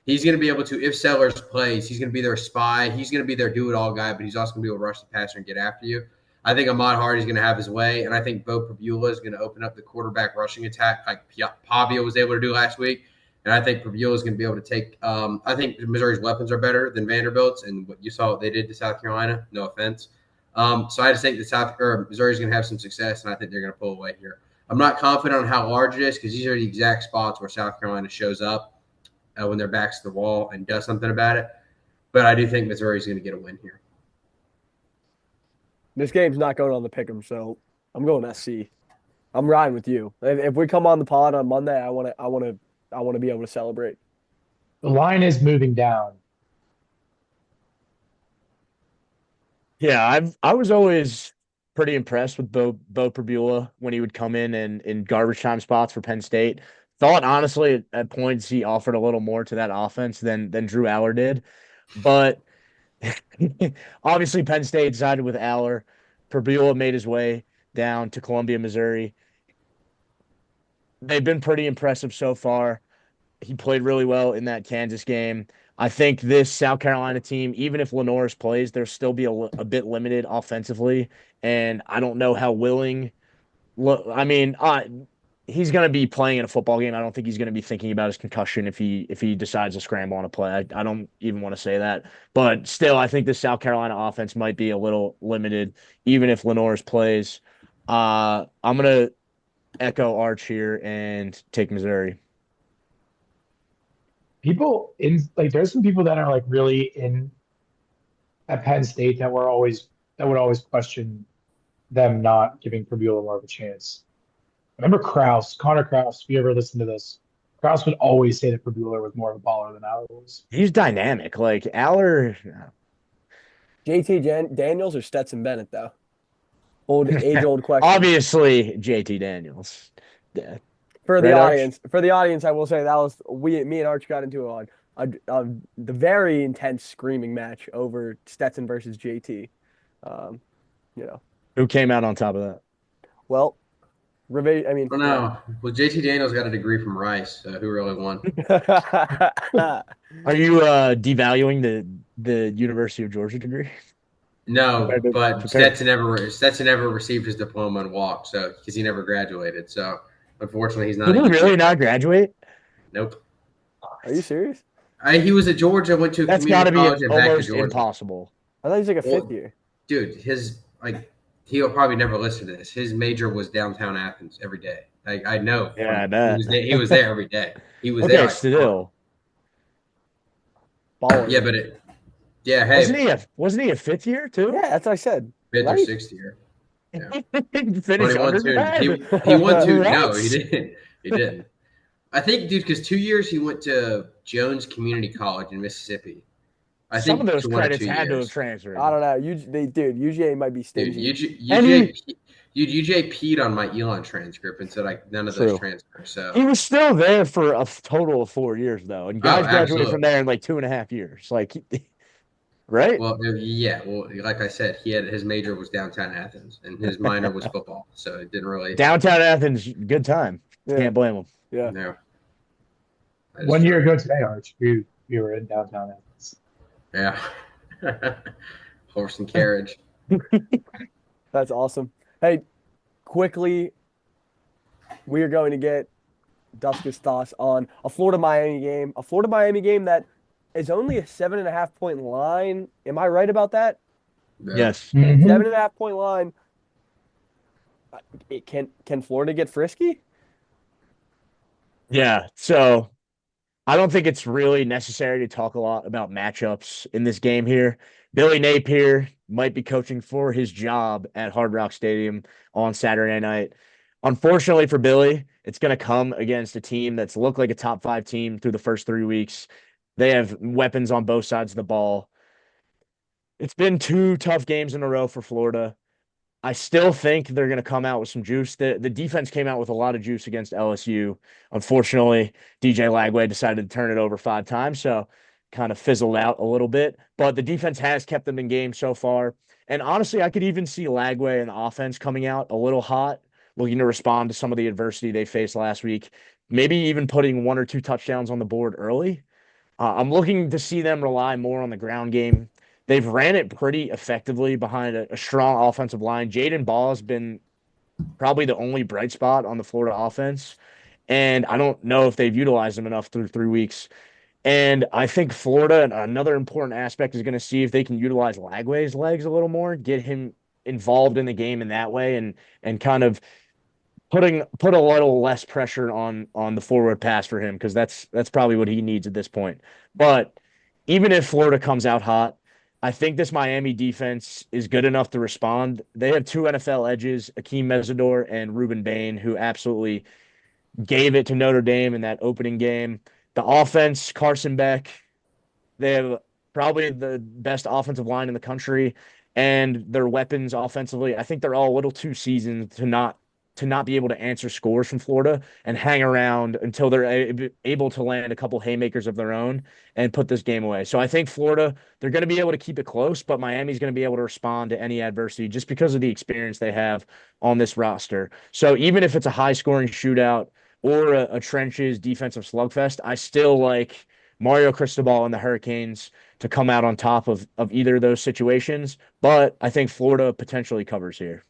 He's going to be able to, if Sellers plays, he's going to be their spy. He's going to be their do-it-all guy, but he's also going to be able to rush the passer and get after you. I think Ahmad Hardy's going to have his way, and I think Bo Prabula is going to open up the quarterback rushing attack like Pavia was able to do last week. And I think Prabula is going to be able to take I think Missouri's weapons are better than Vanderbilt's, and what you saw what they did to South Carolina, no offense. So I just think that Missouri is going to have some success, and I think they're going to pull away here. I'm not confident on how large it is because these are the exact spots where South Carolina shows up when their back's to the wall and does something about it. But I do think Missouri is going to get a win here. This game's not going on the pick'em, so I'm going SC. I'm riding with you. If we come on the pod on Monday, I want to be able to celebrate. The line is moving down. Yeah, I was always pretty impressed with Bo Prabula when he would come in garbage time spots for Penn State. Thought honestly at points he offered a little more to that offense than Drew Aller did, but obviously Penn State sided with Aller. Prabula made his way down to Columbia, Missouri. They've been pretty impressive so far. He played really well in that Kansas game. I think this South Carolina team, even if Lenoris plays, they'll still be a bit limited offensively, and I don't know how willing. I mean, he's going to be playing in a football game. I don't think he's going to be thinking about his concussion if he decides to scramble on a play. I don't even want to say that. But still, I think the South Carolina offense might be a little limited, even if Lenoris plays. I'm going to echo Arch here and take Missouri. People there's some people that are like really in at Penn State that would always question them not giving Prabula more of a chance. Remember Connor Kraus, if you ever listen to this, Kraus would always say that Prabula was more of a baller than Aller was. He's dynamic. Like Aller. JT Daniels or Stetson Bennett, though? Age-old question. Obviously, JT Daniels. Yeah. For the audience, I will say that was me and Arch got into the very intense screaming match over Stetson versus JT. Who came out on top of that? Well, I don't know. Well, JT Daniels got a degree from Rice. Who really won? Are you devaluing the University of Georgia degree? No, but Stetson never received his diploma and walked, so because he never graduated. So unfortunately, he's not. Did he really not graduate? Nope. Are you serious? He was at Georgia, went to a community college, and back to almost Georgia. Impossible. I thought he was like a fifth year. Dude, he'll probably never listen to this. His major was downtown Athens every day. I know. Yeah, I bet. He was there every day. He was okay, there. Still. Baller. Yeah, hey. Wasn't he a fifth year too? Yeah, that's what I said. Fifth or sixth year. Yeah. Finished he won two. No, he didn't. He didn't. I think, dude, because 2 years he went to Jones Community College in Mississippi. I think some of those credits had to have transferred. I don't know. UGA might be stingy. UGA peed on my Elon transcript and said none of those transfers. So he was still there for a total of 4 years though, and guys graduated from there in like 2.5 years. Like, right? Well, yeah. Well, like I said, his major was downtown Athens, and his minor was football. So it didn't really. Downtown Athens, good time. Yeah. Can't blame them. Yeah. No. That is 1 year true. ago today, Arch, we were in downtown Athens. Yeah. Horse and carriage. That's awesome. Hey, quickly, we are going to get Duska's thoughts on a Florida Miami game. A Florida Miami game that is only a 7.5 point line. Am I right about that? Yeah. Yes. Mhm. 7.5 point line. Can Florida get frisky? Yeah. So I don't think it's really necessary to talk a lot about matchups in this game here. Billy Napier might be coaching for his job at Hard Rock Stadium on Saturday night. Unfortunately for Billy, it's going to come against a team that's looked like a top 5 team through the first 3 weeks. They have weapons on both sides of the ball. It's been 2 tough games in a row for Florida. I still think they're going to come out with some juice. The defense came out with a lot of juice against LSU. Unfortunately, DJ Lagway decided to turn it over 5 times, so kind of fizzled out a little bit. But the defense has kept them in games so far. And honestly, I could even see Lagway and the offense coming out a little hot, looking to respond to some of the adversity they faced last week. Maybe even putting 1 or 2 touchdowns on the board early. I'm looking to see them rely more on the ground game. They've ran it pretty effectively behind a strong offensive line. Jaden Ball has been probably the only bright spot on the Florida offense. And I don't know if they've utilized him enough through 3 weeks. And I think Florida, another important aspect, is going to see if they can utilize Lagway's legs a little more, get him involved in the game in that way, and kind of put a little less pressure on the forward pass for him, because that's probably what he needs at this point. But even if Florida comes out hot, I think this Miami defense is good enough to respond. They have 2 NFL edges, Akeem Mesidor and Ruben Bain, who absolutely gave it to Notre Dame in that opening game. The offense, Carson Beck, they have probably the best offensive line in the country, and their weapons offensively, I think they're all a little too seasoned to not be able to answer scores from Florida and hang around until they're able to land a couple haymakers of their own and put this game away. So I think Florida, they're going to be able to keep it close, but Miami's going to be able to respond to any adversity just because of the experience they have on this roster. So even if it's a high-scoring shootout or a trenches defensive slugfest, I still like Mario Cristobal and the Hurricanes to come out on top of either of those situations. But I think Florida potentially covers here.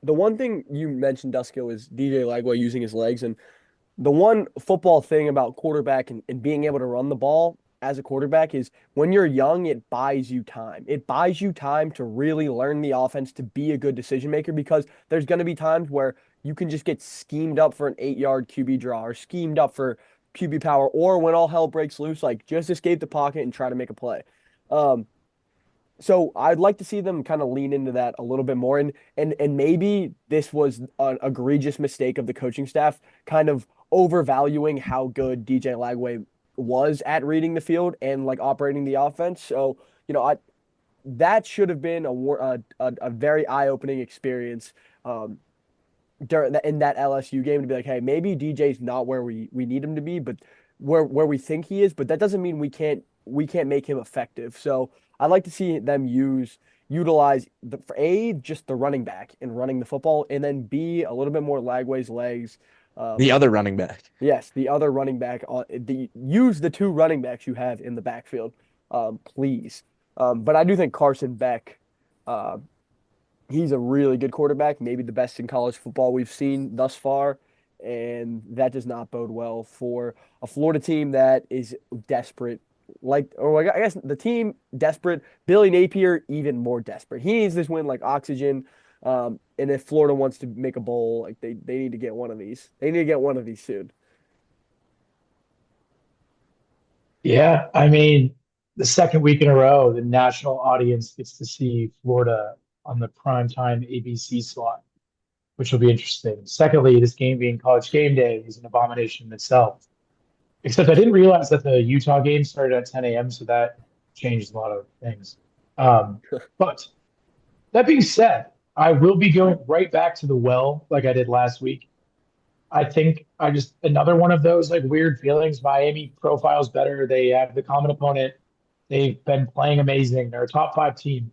The one thing you mentioned, Dusko, is DJ Lagway using his legs. And the one football thing about quarterback and being able to run the ball as a quarterback is when you're young, it buys you time. It buys you time to really learn the offense, to be a good decision maker, because there's going to be times where you can just get schemed up for an 8-yard QB draw or schemed up for QB power, or when all hell breaks loose, like just escape the pocket and try to make a play. Um, so I'd like to see them kind of lean into that a little bit more. And maybe this was an egregious mistake of the coaching staff, kind of overvaluing how good DJ Lagway was at reading the field and like operating the offense. So, that should have been a very eye-opening experience in that LSU game, to be like, hey, maybe DJ's not where we need him to be, but where we think he is. But that doesn't mean we can't make him effective. So I'd like to see them utilize just the running back and running the football, and then B, a little bit more Lagway's legs. The other running back. Yes, the other running back. Use the 2 running backs you have in the backfield, please. But I do think Carson Beck, he's a really good quarterback, maybe the best in college football we've seen thus far. And that does not bode well for a Florida team that is desperate. Or I guess the team desperate, Billy Napier even more desperate. He needs this win like oxygen. And if Florida wants to make a bowl, like they need to get one of these. They need to get one of these soon. Yeah, I mean, the second week in a row, the national audience gets to see Florida on the primetime ABC slot, which will be interesting. Secondly, this game being College Game Day is an abomination in itself. Except I didn't realize that the Utah game started at 10 a.m., so that changed a lot of things. But that being said, I will be going right back to the well like I did last week. I think another one of those like weird feelings. Miami profiles better. They have the common opponent. They've been playing amazing. They're a top 5 team.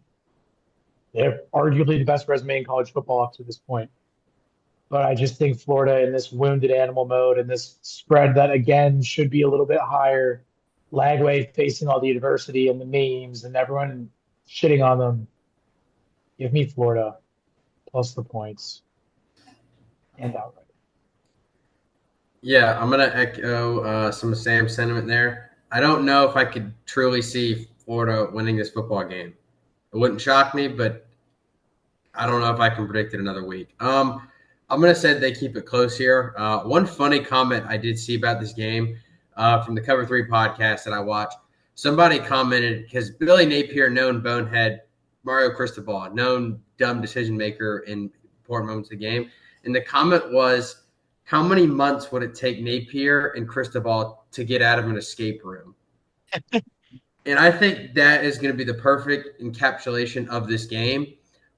They're arguably the best resume in college football up to this point. But I just think Florida in this wounded animal mode and this spread that again should be a little bit higher, Lagway facing all the adversity and the memes and everyone shitting on them. Give me Florida plus the points and outright. Yeah, I'm gonna echo some of Sam's sentiment there. I don't know if I could truly see Florida winning this football game. It wouldn't shock me, but I don't know if I can predict it another week. I'm gonna say they keep it close here. One funny comment I did see about this game from the Cover 3 podcast that I watched. Somebody commented because Billy Napier, known bonehead, Mario Cristobal, known dumb decision maker in important moments of the game, and the comment was, how many months would it take Napier and Cristobal to get out of an escape room? And I think that is going to be the perfect encapsulation of this game.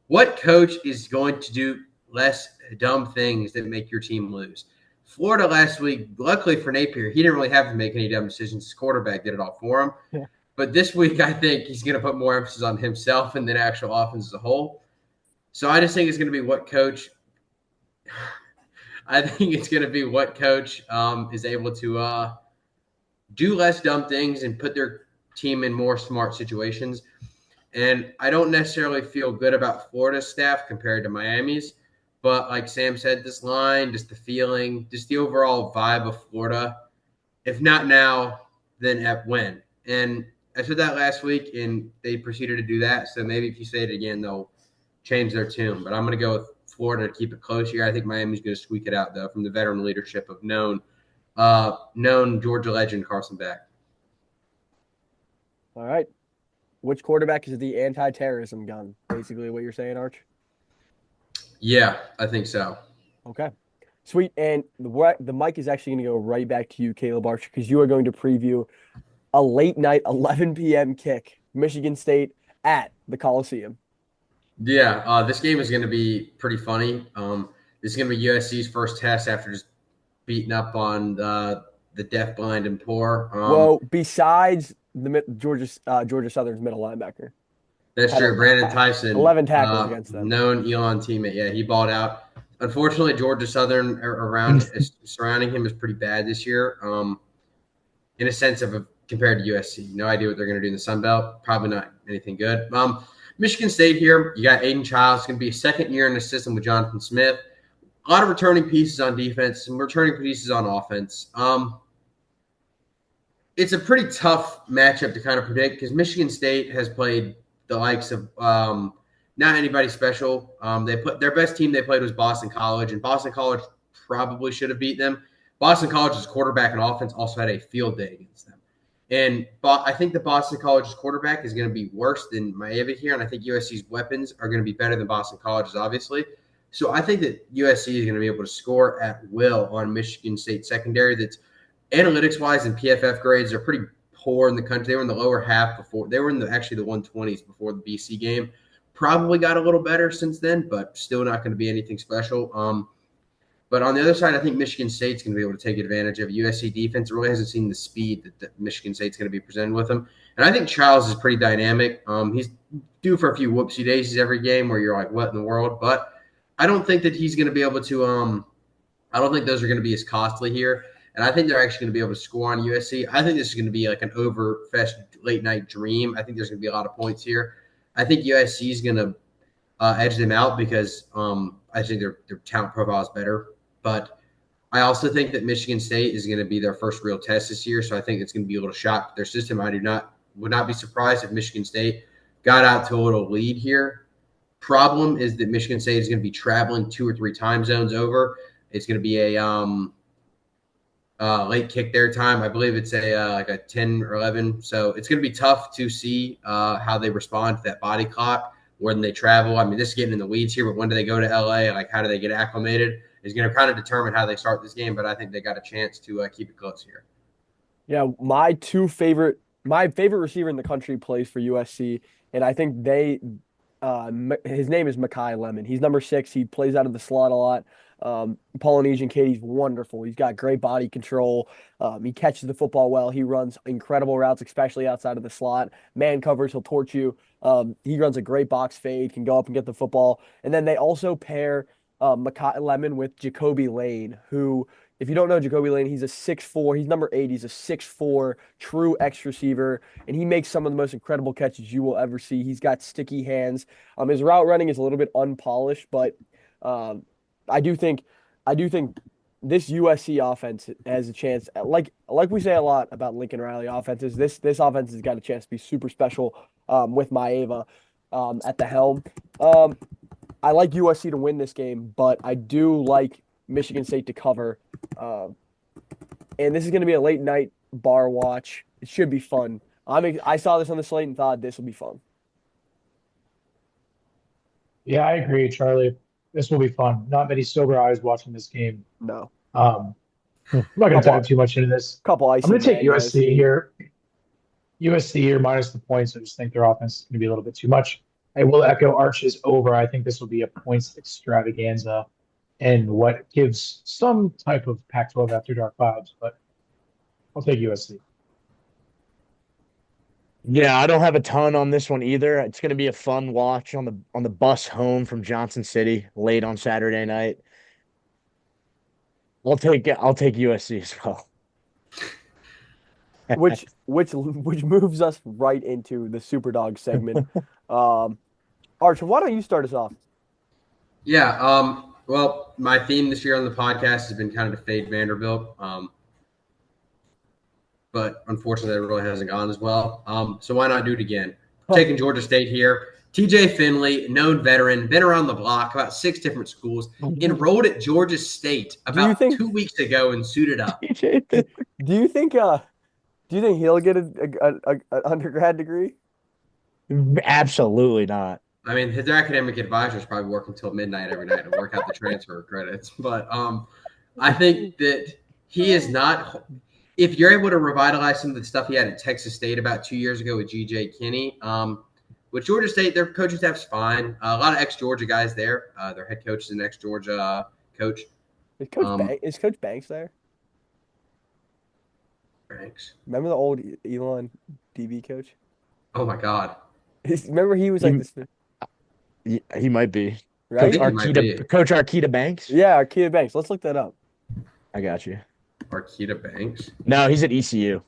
What coach is going to do less dumb things that make your team lose? Florida last week, luckily for Napier, he didn't really have to make any dumb decisions. His quarterback did it all for him. Yeah. But this week, I think he's going to put more emphasis on himself and the actual offense as a whole. So I just think it's going to be what coach – I think it's going to be what coach is able to do less dumb things and put their team in more smart situations. And I don't necessarily feel good about Florida's staff compared to Miami's. But like Sam said, this line, just the feeling, just the overall vibe of Florida, if not now, then at when. And I said that last week, and they proceeded to do that. So maybe if you say it again, they'll change their tune. But I'm going to go with Florida to keep it close here. I think Miami's going to squeak it out, though, from the veteran leadership of known Georgia legend Carson Beck. All right. Which quarterback is the anti-terrorism gun? Basically what you're saying, Arch? Yeah, I think so. Okay. Sweet. And the mic is actually going to go right back to you, Caleb Archer, because you are going to preview a late night 11 p.m. kick, Michigan State at the Coliseum. Yeah, this game is going to be pretty funny. This is going to be USC's first test after just beating up on the deaf, blind, and poor. Well, besides the Georgia Southern's middle linebacker. That's true. Brandon Tyson, 11 tackles against them. Known Elon teammate. Yeah, he balled out. Unfortunately, Georgia Southern surrounding him is pretty bad this year. In a sense of compared to USC, no idea what they're going to do in the Sun Belt. Probably not anything good. Michigan State here. You got Aiden Childs. It's going to be a second year in the system with Jonathan Smith. A lot of returning pieces on defense, some returning pieces on offense. It's a pretty tough matchup to kind of predict because Michigan State has played the likes of not anybody special. They put their best team they played was Boston College, and Boston College probably should have beat them. Boston College's quarterback and offense also had a field day against them. And I think the Boston College's quarterback is going to be worse than Miami here, and I think USC's weapons are going to be better than Boston College's, obviously. So I think that USC is going to be able to score at will on Michigan State secondary. That's analytics-wise and PFF grades are pretty poor in the country. They were in the lower half before. They were in actually the 120s before the BC game. Probably got a little better since then, but still not going to be anything special. But on the other side, I think Michigan State's going to be able to take advantage of USC defense. It really hasn't seen the speed that Michigan State's going to be presented with them. And I think Childs is pretty dynamic. He's due for a few whoopsie daisies every game where you're like, what in the world? But I don't think that he's going to be able to I don't think those are going to be as costly here. And I think they're actually going to be able to score on USC. I think this is going to be like an overfetched late-night dream. I think there's going to be a lot of points here. I think USC is going to edge them out because I think their talent profile is better. But I also think that Michigan State is going to be their first real test this year, so I think it's going to be a little shock to their system. I would not be surprised if Michigan State got out to a little lead here. Problem is that Michigan State is going to be traveling 2 or 3 time zones over. It's going to be a late kick their time. I believe it's like a 10 or 11. So it's going to be tough to see how they respond to that body clock when they travel. I mean, this is getting in the weeds here, but when do they go to LA? Like, how do they get acclimated? Is going to kind of determine how they start this game, but I think they got a chance to keep it close here. Yeah, my favorite receiver in the country plays for USC, and I think his name is Mekhi Lemon. He's number 6. He plays out of the slot a lot. Polynesian kid. He's wonderful. He's got great body control. He catches the football well. He runs incredible routes, especially outside of the slot. Man covers, he'll torch you. He runs a great box fade, can go up and get the football. And then they also pair Makai Lemon with Jacoby Lane, who, if you don't know Jacoby Lane, he's a 6'4". He's number 8. He's a 6'4" true X receiver, and he makes some of the most incredible catches you will ever see. He's got sticky hands. His route running is a little bit unpolished, but um, I do think this USC offense has a chance. Like we say a lot about Lincoln Riley offenses, this offense has got a chance to be super special with Maeva at the helm. I like USC to win this game, but I do like Michigan State to cover. And this is going to be a late night bar watch. It should be fun. I saw this on the slate and thought this will be fun. Yeah, I agree, Charlie. This will be fun. Not many sober eyes watching this game. No. I'm not going to dive too much into this. Couple ice. I'm going to take USC here. USC here minus the points. I just think their offense is going to be a little bit too much. I will echo Arch's over. I think this will be a points extravaganza and what gives some type of Pac-12 after dark vibes, but I'll take USC. Yeah, I don't have a ton on this one either. It's going to be a fun watch on the bus home from Johnson City late on Saturday night. I'll take USC as well. which moves us right into the Superdog segment. Arch, why don't you start us off? Yeah. Well, my theme this year on the podcast has been kind of to fade Vanderbilt. But unfortunately, it really hasn't gone as well. So why not do it again? Taking Georgia State here. TJ Finley, known veteran, been around the block, about 6 different schools, enrolled at Georgia State about 2 weeks ago and suited up. Do you think he'll get an undergrad degree? Absolutely not. I mean, his academic advisor is probably working till midnight every night to work out the transfer credits. But I think that he is not – if you're able to revitalize some of the stuff he had at Texas State about 2 years ago with G.J. Kinney, with Georgia State, their coaching staff's fine. A lot of ex-Georgia guys there. Their head coach is an ex-Georgia coach. Is Coach Banks there? Banks. Remember the old Elon DB coach? Oh, my God. Remember he was like this – he might be. Right? Coach Arkita Banks? Yeah, Arkita Banks. Let's look that up. I got you. Arkita Banks? No, he's at ECU.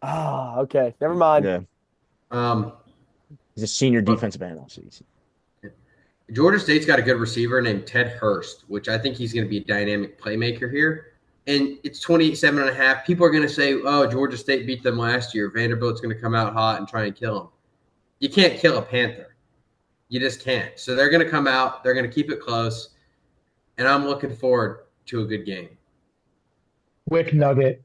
Ah, okay. Never mind. Yeah. He's a senior defensive end also. Georgia State's got a good receiver named Ted Hurst, which I think he's going to be a dynamic playmaker here. And it's 27.5. People are going to say, oh, Georgia State beat them last year. Vanderbilt's going to come out hot and try and kill them. You can't kill a Panther. You just can't. So they're going to come out. They're going to keep it close. And I'm looking forward to a good game. Quick nugget.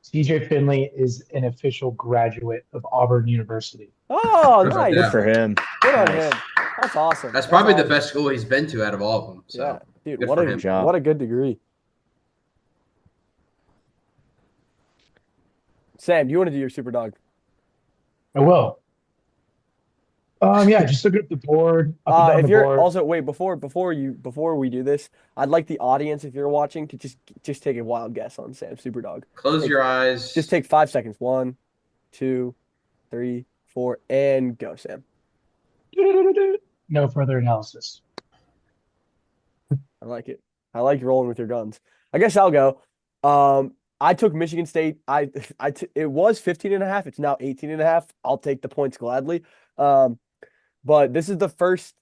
TJ Finley is an official graduate of Auburn University. Oh, nice. Good for him. Good on him. That's awesome. That's probably the best school he's been to out of all of them. So, yeah, dude, what a good degree. Sam, do you want to do your super dog? I will. Yeah, just look at the board. If you're also wait before we do this, I'd like the audience, if you're watching, to just take a wild guess on Sam's Superdog. Close your eyes. Just take 5 seconds. 1, 2, 3, 4, and go, Sam. No further analysis. I like it. I like rolling with your guns. I guess I'll go. I took Michigan State. It was 15.5. It's now 18.5. I'll take the points gladly. But this is the first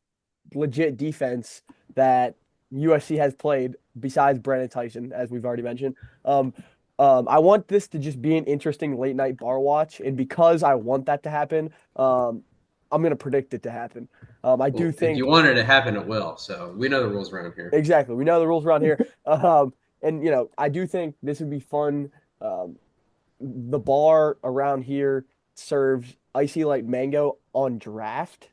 legit defense that USC has played besides Brandon Tyson, as we've already mentioned. I want this to just be an interesting late night bar watch, and because I want that to happen, I'm going to predict it to happen. I do think if you want it to happen, it will. So we know the rules around here. Exactly, we know the rules around here. And I do think this would be fun. The bar around here serves Icy Light Mango on draft.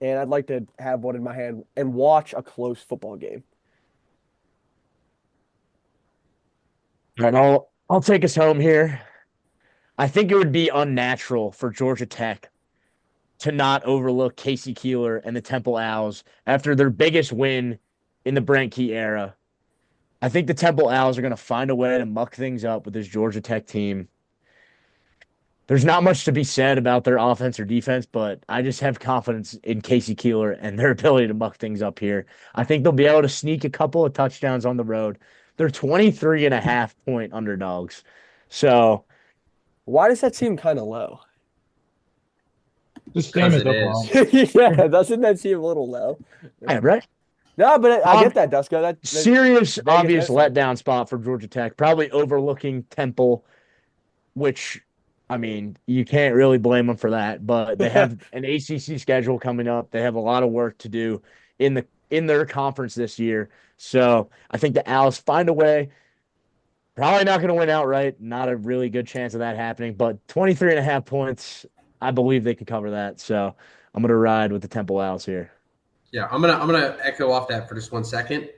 And I'd like to have one in my hand and watch a close football game. All right, I'll take us home here. I think it would be unnatural for Georgia Tech to not overlook Casey Keeler and the Temple Owls after their biggest win in the Brent Key era. I think the Temple Owls are going to find a way to muck things up with this Georgia Tech team. There's not much to be said about their offense or defense, but I just have confidence in Casey Keeler and their ability to muck things up here. I think they'll be able to sneak a couple of touchdowns on the road. They're 23.5-point underdogs. So Why does that seem kind of low? The same Because as it is. Oklahoma. Yeah, doesn't that seem a little low? yeah, right. No, but I get that, Dusko. That Serious, Vegas obvious knows something. letdown spot for Georgia Tech. Probably overlooking Temple, which, I mean, you can't really blame them for that. But they have an ACC schedule coming up. They have a lot of work to do in their conference this year. So I think the Owls find a way. Probably not going to win outright. Not a really good chance of that happening. But 23.5 points, I believe they can cover that. So I'm going to ride with the Temple Owls here. Yeah, I'm gonna echo off that for just 1 second.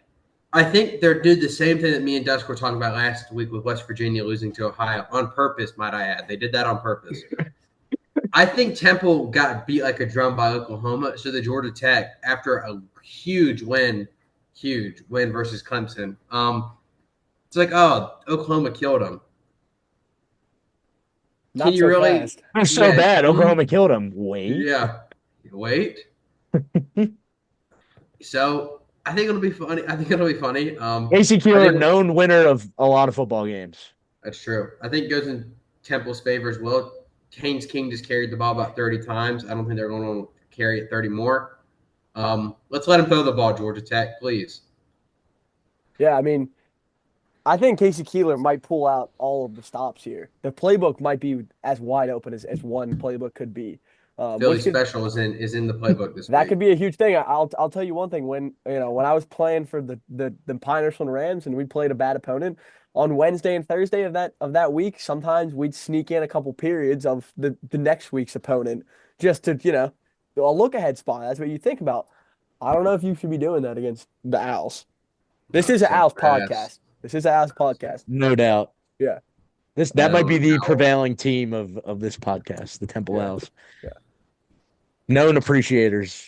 I think they're doing the same thing that me and Dusk were talking about last week with West Virginia losing to Ohio on purpose, might I add. They did that on purpose. I think Temple got beat like a drum by Oklahoma, so the Georgia Tech, after a huge win versus Clemson, it's like, oh, Oklahoma killed them. Not Can you so really? fast. They're so Yeah, bad. Oklahoma killed them. Wait. Yeah, wait. So I think it'll be funny. AC I Keeler, think known winner of a lot of football games. that's true. I think it goes in Temple's favor as well. Haynes King just carried the ball about 30 times. I don't think they're going to carry it 30 more. Let's let him throw the ball, Georgia Tech, please. Yeah, I mean, I think Casey Keeler might pull out all of the stops here. The playbook might be as wide open as one playbook could be. Philly Which could, special is in the playbook this that week. could be a huge thing. I'll tell you one thing. When I was playing for the Pine Richland Rams and we played a bad opponent on Wednesday and Thursday of that week, sometimes we'd sneak in a couple periods of the next week's opponent just to a look ahead spot. That's what you think about. I don't know if you should be doing that against the Owls. This is an So Owls fast. podcast. This is an Owls podcast. No doubt. Yeah. That might be the No. prevailing team of this podcast, the Temple Yeah. Owls. Yeah. Known appreciators.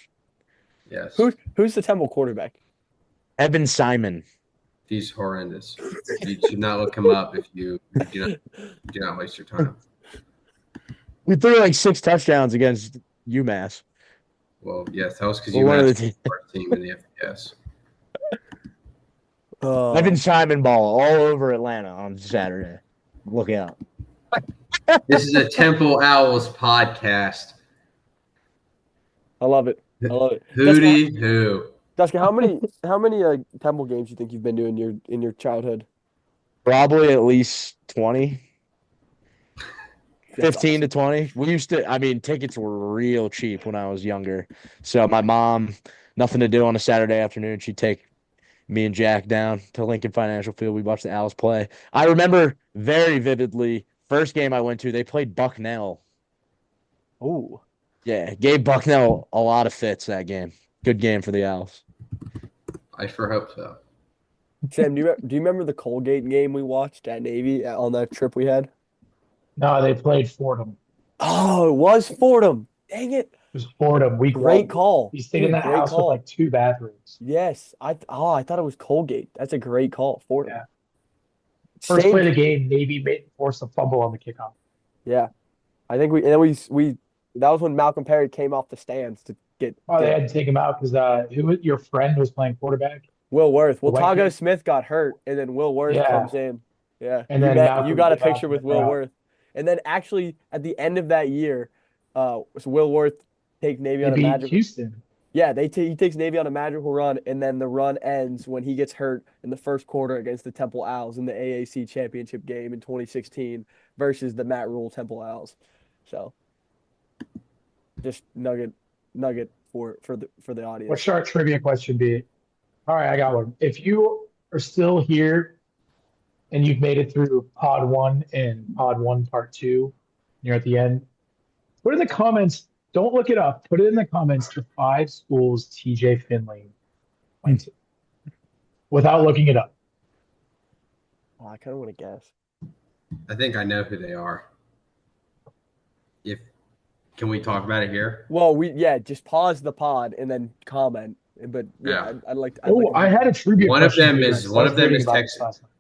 Yes. Who's the Temple quarterback? Evan Simon. He's horrendous. You should not look him up if you do not waste your time. We threw like 6 touchdowns against UMass. Well, yes, that was because Well, you one of asked the for a team in the FBS. Evan Simon ball all over Atlanta on Saturday. Look out. This is a Temple Owls podcast. I love it. I love it. Hootie who? Duska, how many Temple games do you think you've been to in your childhood? Probably at least 20. That's 15 awesome. to 20. We used to, I mean, tickets were real cheap when I was younger. So my mom, nothing to do on a Saturday afternoon, she'd take me and Jack down to Lincoln Financial Field. We watched the Owls play. I remember very vividly, first game I went to, they played Bucknell. Ooh. Yeah, gave Bucknell a lot of fits that game. Good game for the Owls. I sure hope so. Sam, do you remember the Colgate game we watched at Navy on that trip we had? No, they played Fordham. Oh, it was Fordham. Dang it. It was Fordham. Great call. He stayed in Dude, that great house call. with like 2 bathrooms. Yes. I thought it was Colgate. That's a great call. Fordham. Yeah. First Same- play of the game, Navy forced a fumble on the kickoff. Yeah. I think we that was when Malcolm Perry came off the stands to get Oh, they had to take him out because your friend was playing quarterback. Will Worth. Well, The white Tago kid? Smith got hurt, and then Will Worth Yeah. comes in. Yeah. And you then Malcolm you got a came out picture to with the Will crowd. Worth. And then actually at the end of that year, so Will Worth takes Navy They on a beat magical. Houston. Yeah, he takes Navy on a magical run, and then the run ends when he gets hurt in the first quarter against the Temple Owls in the AAC championship game in 2016 versus the Matt Rule Temple Owls. So, just nugget for the audience. What should our trivia question be? All right, I got one. If you are still here and you've made it through Pod 1 and Pod 1 Part 2, you're at the end, put in the comments, don't look it up, put it in the comments the 5 schools TJ Finley went to without looking it up. Oh, I kind of want to guess. I think I know who they are. Can we talk about it here? Well, just pause the pod and then comment But yeah, Yeah. I'd like. I had a trivia One of question them for you is guys. I one was of them reading is about this Texas. last night.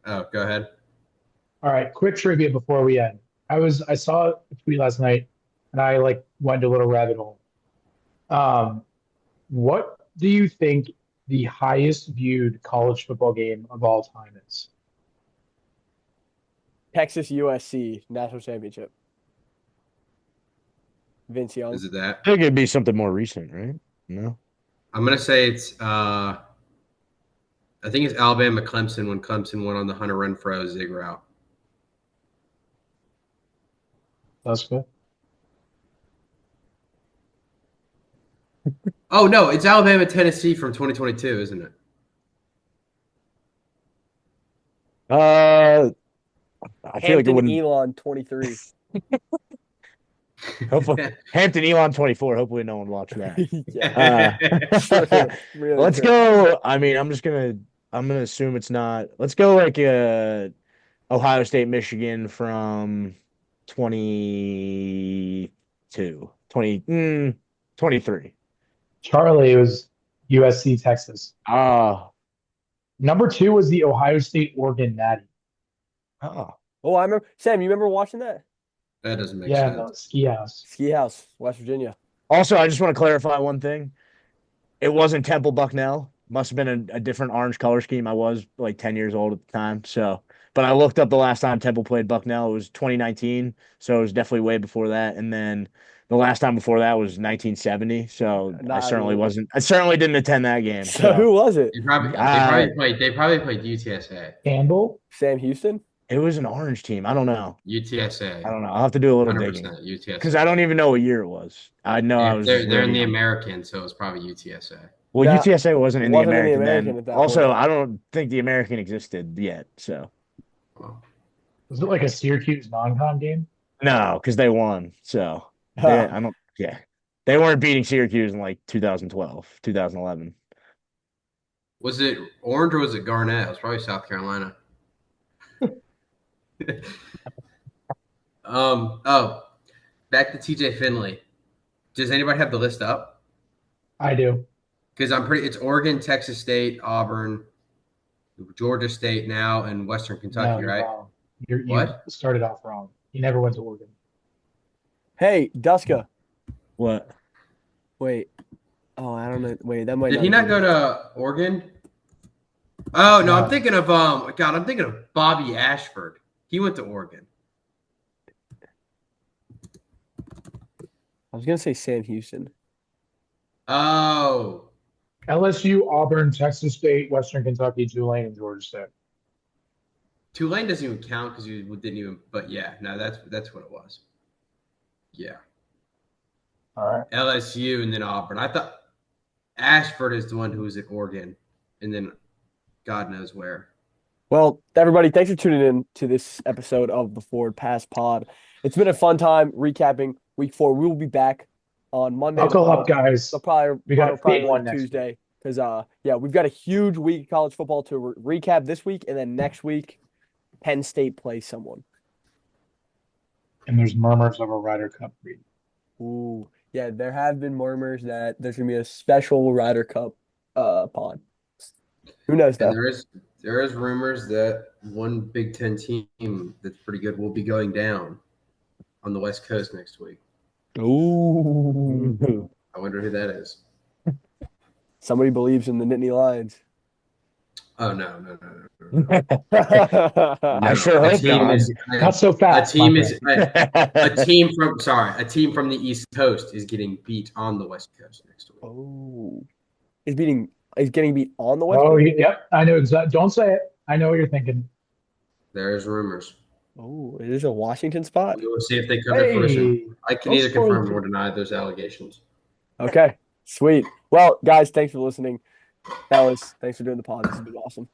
Oh, go ahead. All right, quick trivia before we end. I saw a tweet last night, and I like went a little rabbit hole. What do you think the highest viewed college football game of all time is? Texas USC national championship. Vince Young. Is it that? I think it'd be something more recent, right? No. I'm gonna say it's. I think it's Alabama Clemson when Clemson went on the Hunter Renfrow zig route. That's good. Oh no, it's Alabama Tennessee from 2022, isn't it? I feel like it Hampton wouldn't. Elon 23. Hopefully, Hampton Elon 24. Hopefully, no one watched that. Yeah. Really Let's true. go. I mean, I'm gonna assume it's not. Let's go like Ohio State, Michigan from 22, 23. Charlie was USC Texas. Ah, Number 2 was the Ohio State Oregon Natty. oh, Oh, I remember. Sam, you remember watching that? That doesn't make Yeah, sense. the ski house. Ski House, West Virginia. Also, I just want to clarify one thing. It wasn't Temple Bucknell. Must have been a different orange color scheme. I was like 10 years old at the time. So, but I looked up the last time Temple played Bucknell. It was 2019. So it was definitely way before that. And then the last time before that was 1970. So I certainly wasn't. I certainly didn't attend that game. So who was it? They probably played UTSA. Campbell? Sam Houston? It was an orange team. I don't know. UTSA. I don't know. I'll have to do a little 100% digging UTSA. because I don't even know what year it was. I know I was. They're just in really the young. American, so it's probably UTSA. Well, No, UTSA wasn't in the wasn't in the American American then. at that Also, point. I don't think the American existed yet. So Well, Was it like a Syracuse non-con game? no, because they won. So I don't. Yeah, they weren't beating Syracuse in like 2012, 2011. was it Orange or was it Garnett? It was probably South Carolina. Back to TJ Finley. Does anybody have the list up? I do. Because it's Oregon, Texas State, Auburn, Georgia State now, and Western Kentucky, No, you're right? wrong. You What? started off wrong. He never went to Oregon. Hey, Duska. What? Wait. Oh, I don't know. Wait, that might Did he not be- go to Oregon? Oh no, No. I'm thinking of I'm thinking of Bobby Ashford. He went to Oregon. I was gonna say Sam Houston. Oh, LSU, Auburn, Texas State, Western Kentucky, Tulane, and Georgia State. Tulane doesn't even count because you didn't even. But yeah, no, that's what it was. Yeah, All right. LSU and then Auburn. I thought Ashford is the one who was at Oregon, and then God knows where. Well, everybody, thanks for tuning in to this episode of the Forward Pass Pod. It's been a fun time recapping week 4. We will be back on Monday. Buckle up, guys. So probably We got a probably big one next Tuesday because yeah, we've got a huge week of college football to recap this week, and then next week, Penn State plays someone. And there's murmurs of a Ryder Cup read. Ooh, yeah, there have been murmurs that there's gonna be a special Ryder Cup pod. Who knows And though? there is rumors that one Big Ten team that's pretty good will be going down on the West Coast next week. Ooh, I wonder who that is. somebody believes in the Nittany Lions. Oh no. I sure A hope team not. is Not so a fast. team my is friend. a team from the East Coast is getting beat on the West Coast next week. Oh, is getting beat on the West Oh, Coast? yep. I know exactly. Don't say it. I know what you're thinking. There's rumors. Oh, it is a Washington spot. We will see if they come to fruition. I can don't neither spoil confirm it. nor deny those allegations. Okay, sweet. Well, guys, thanks for listening. Fellas, thanks for doing the pod. This has been awesome.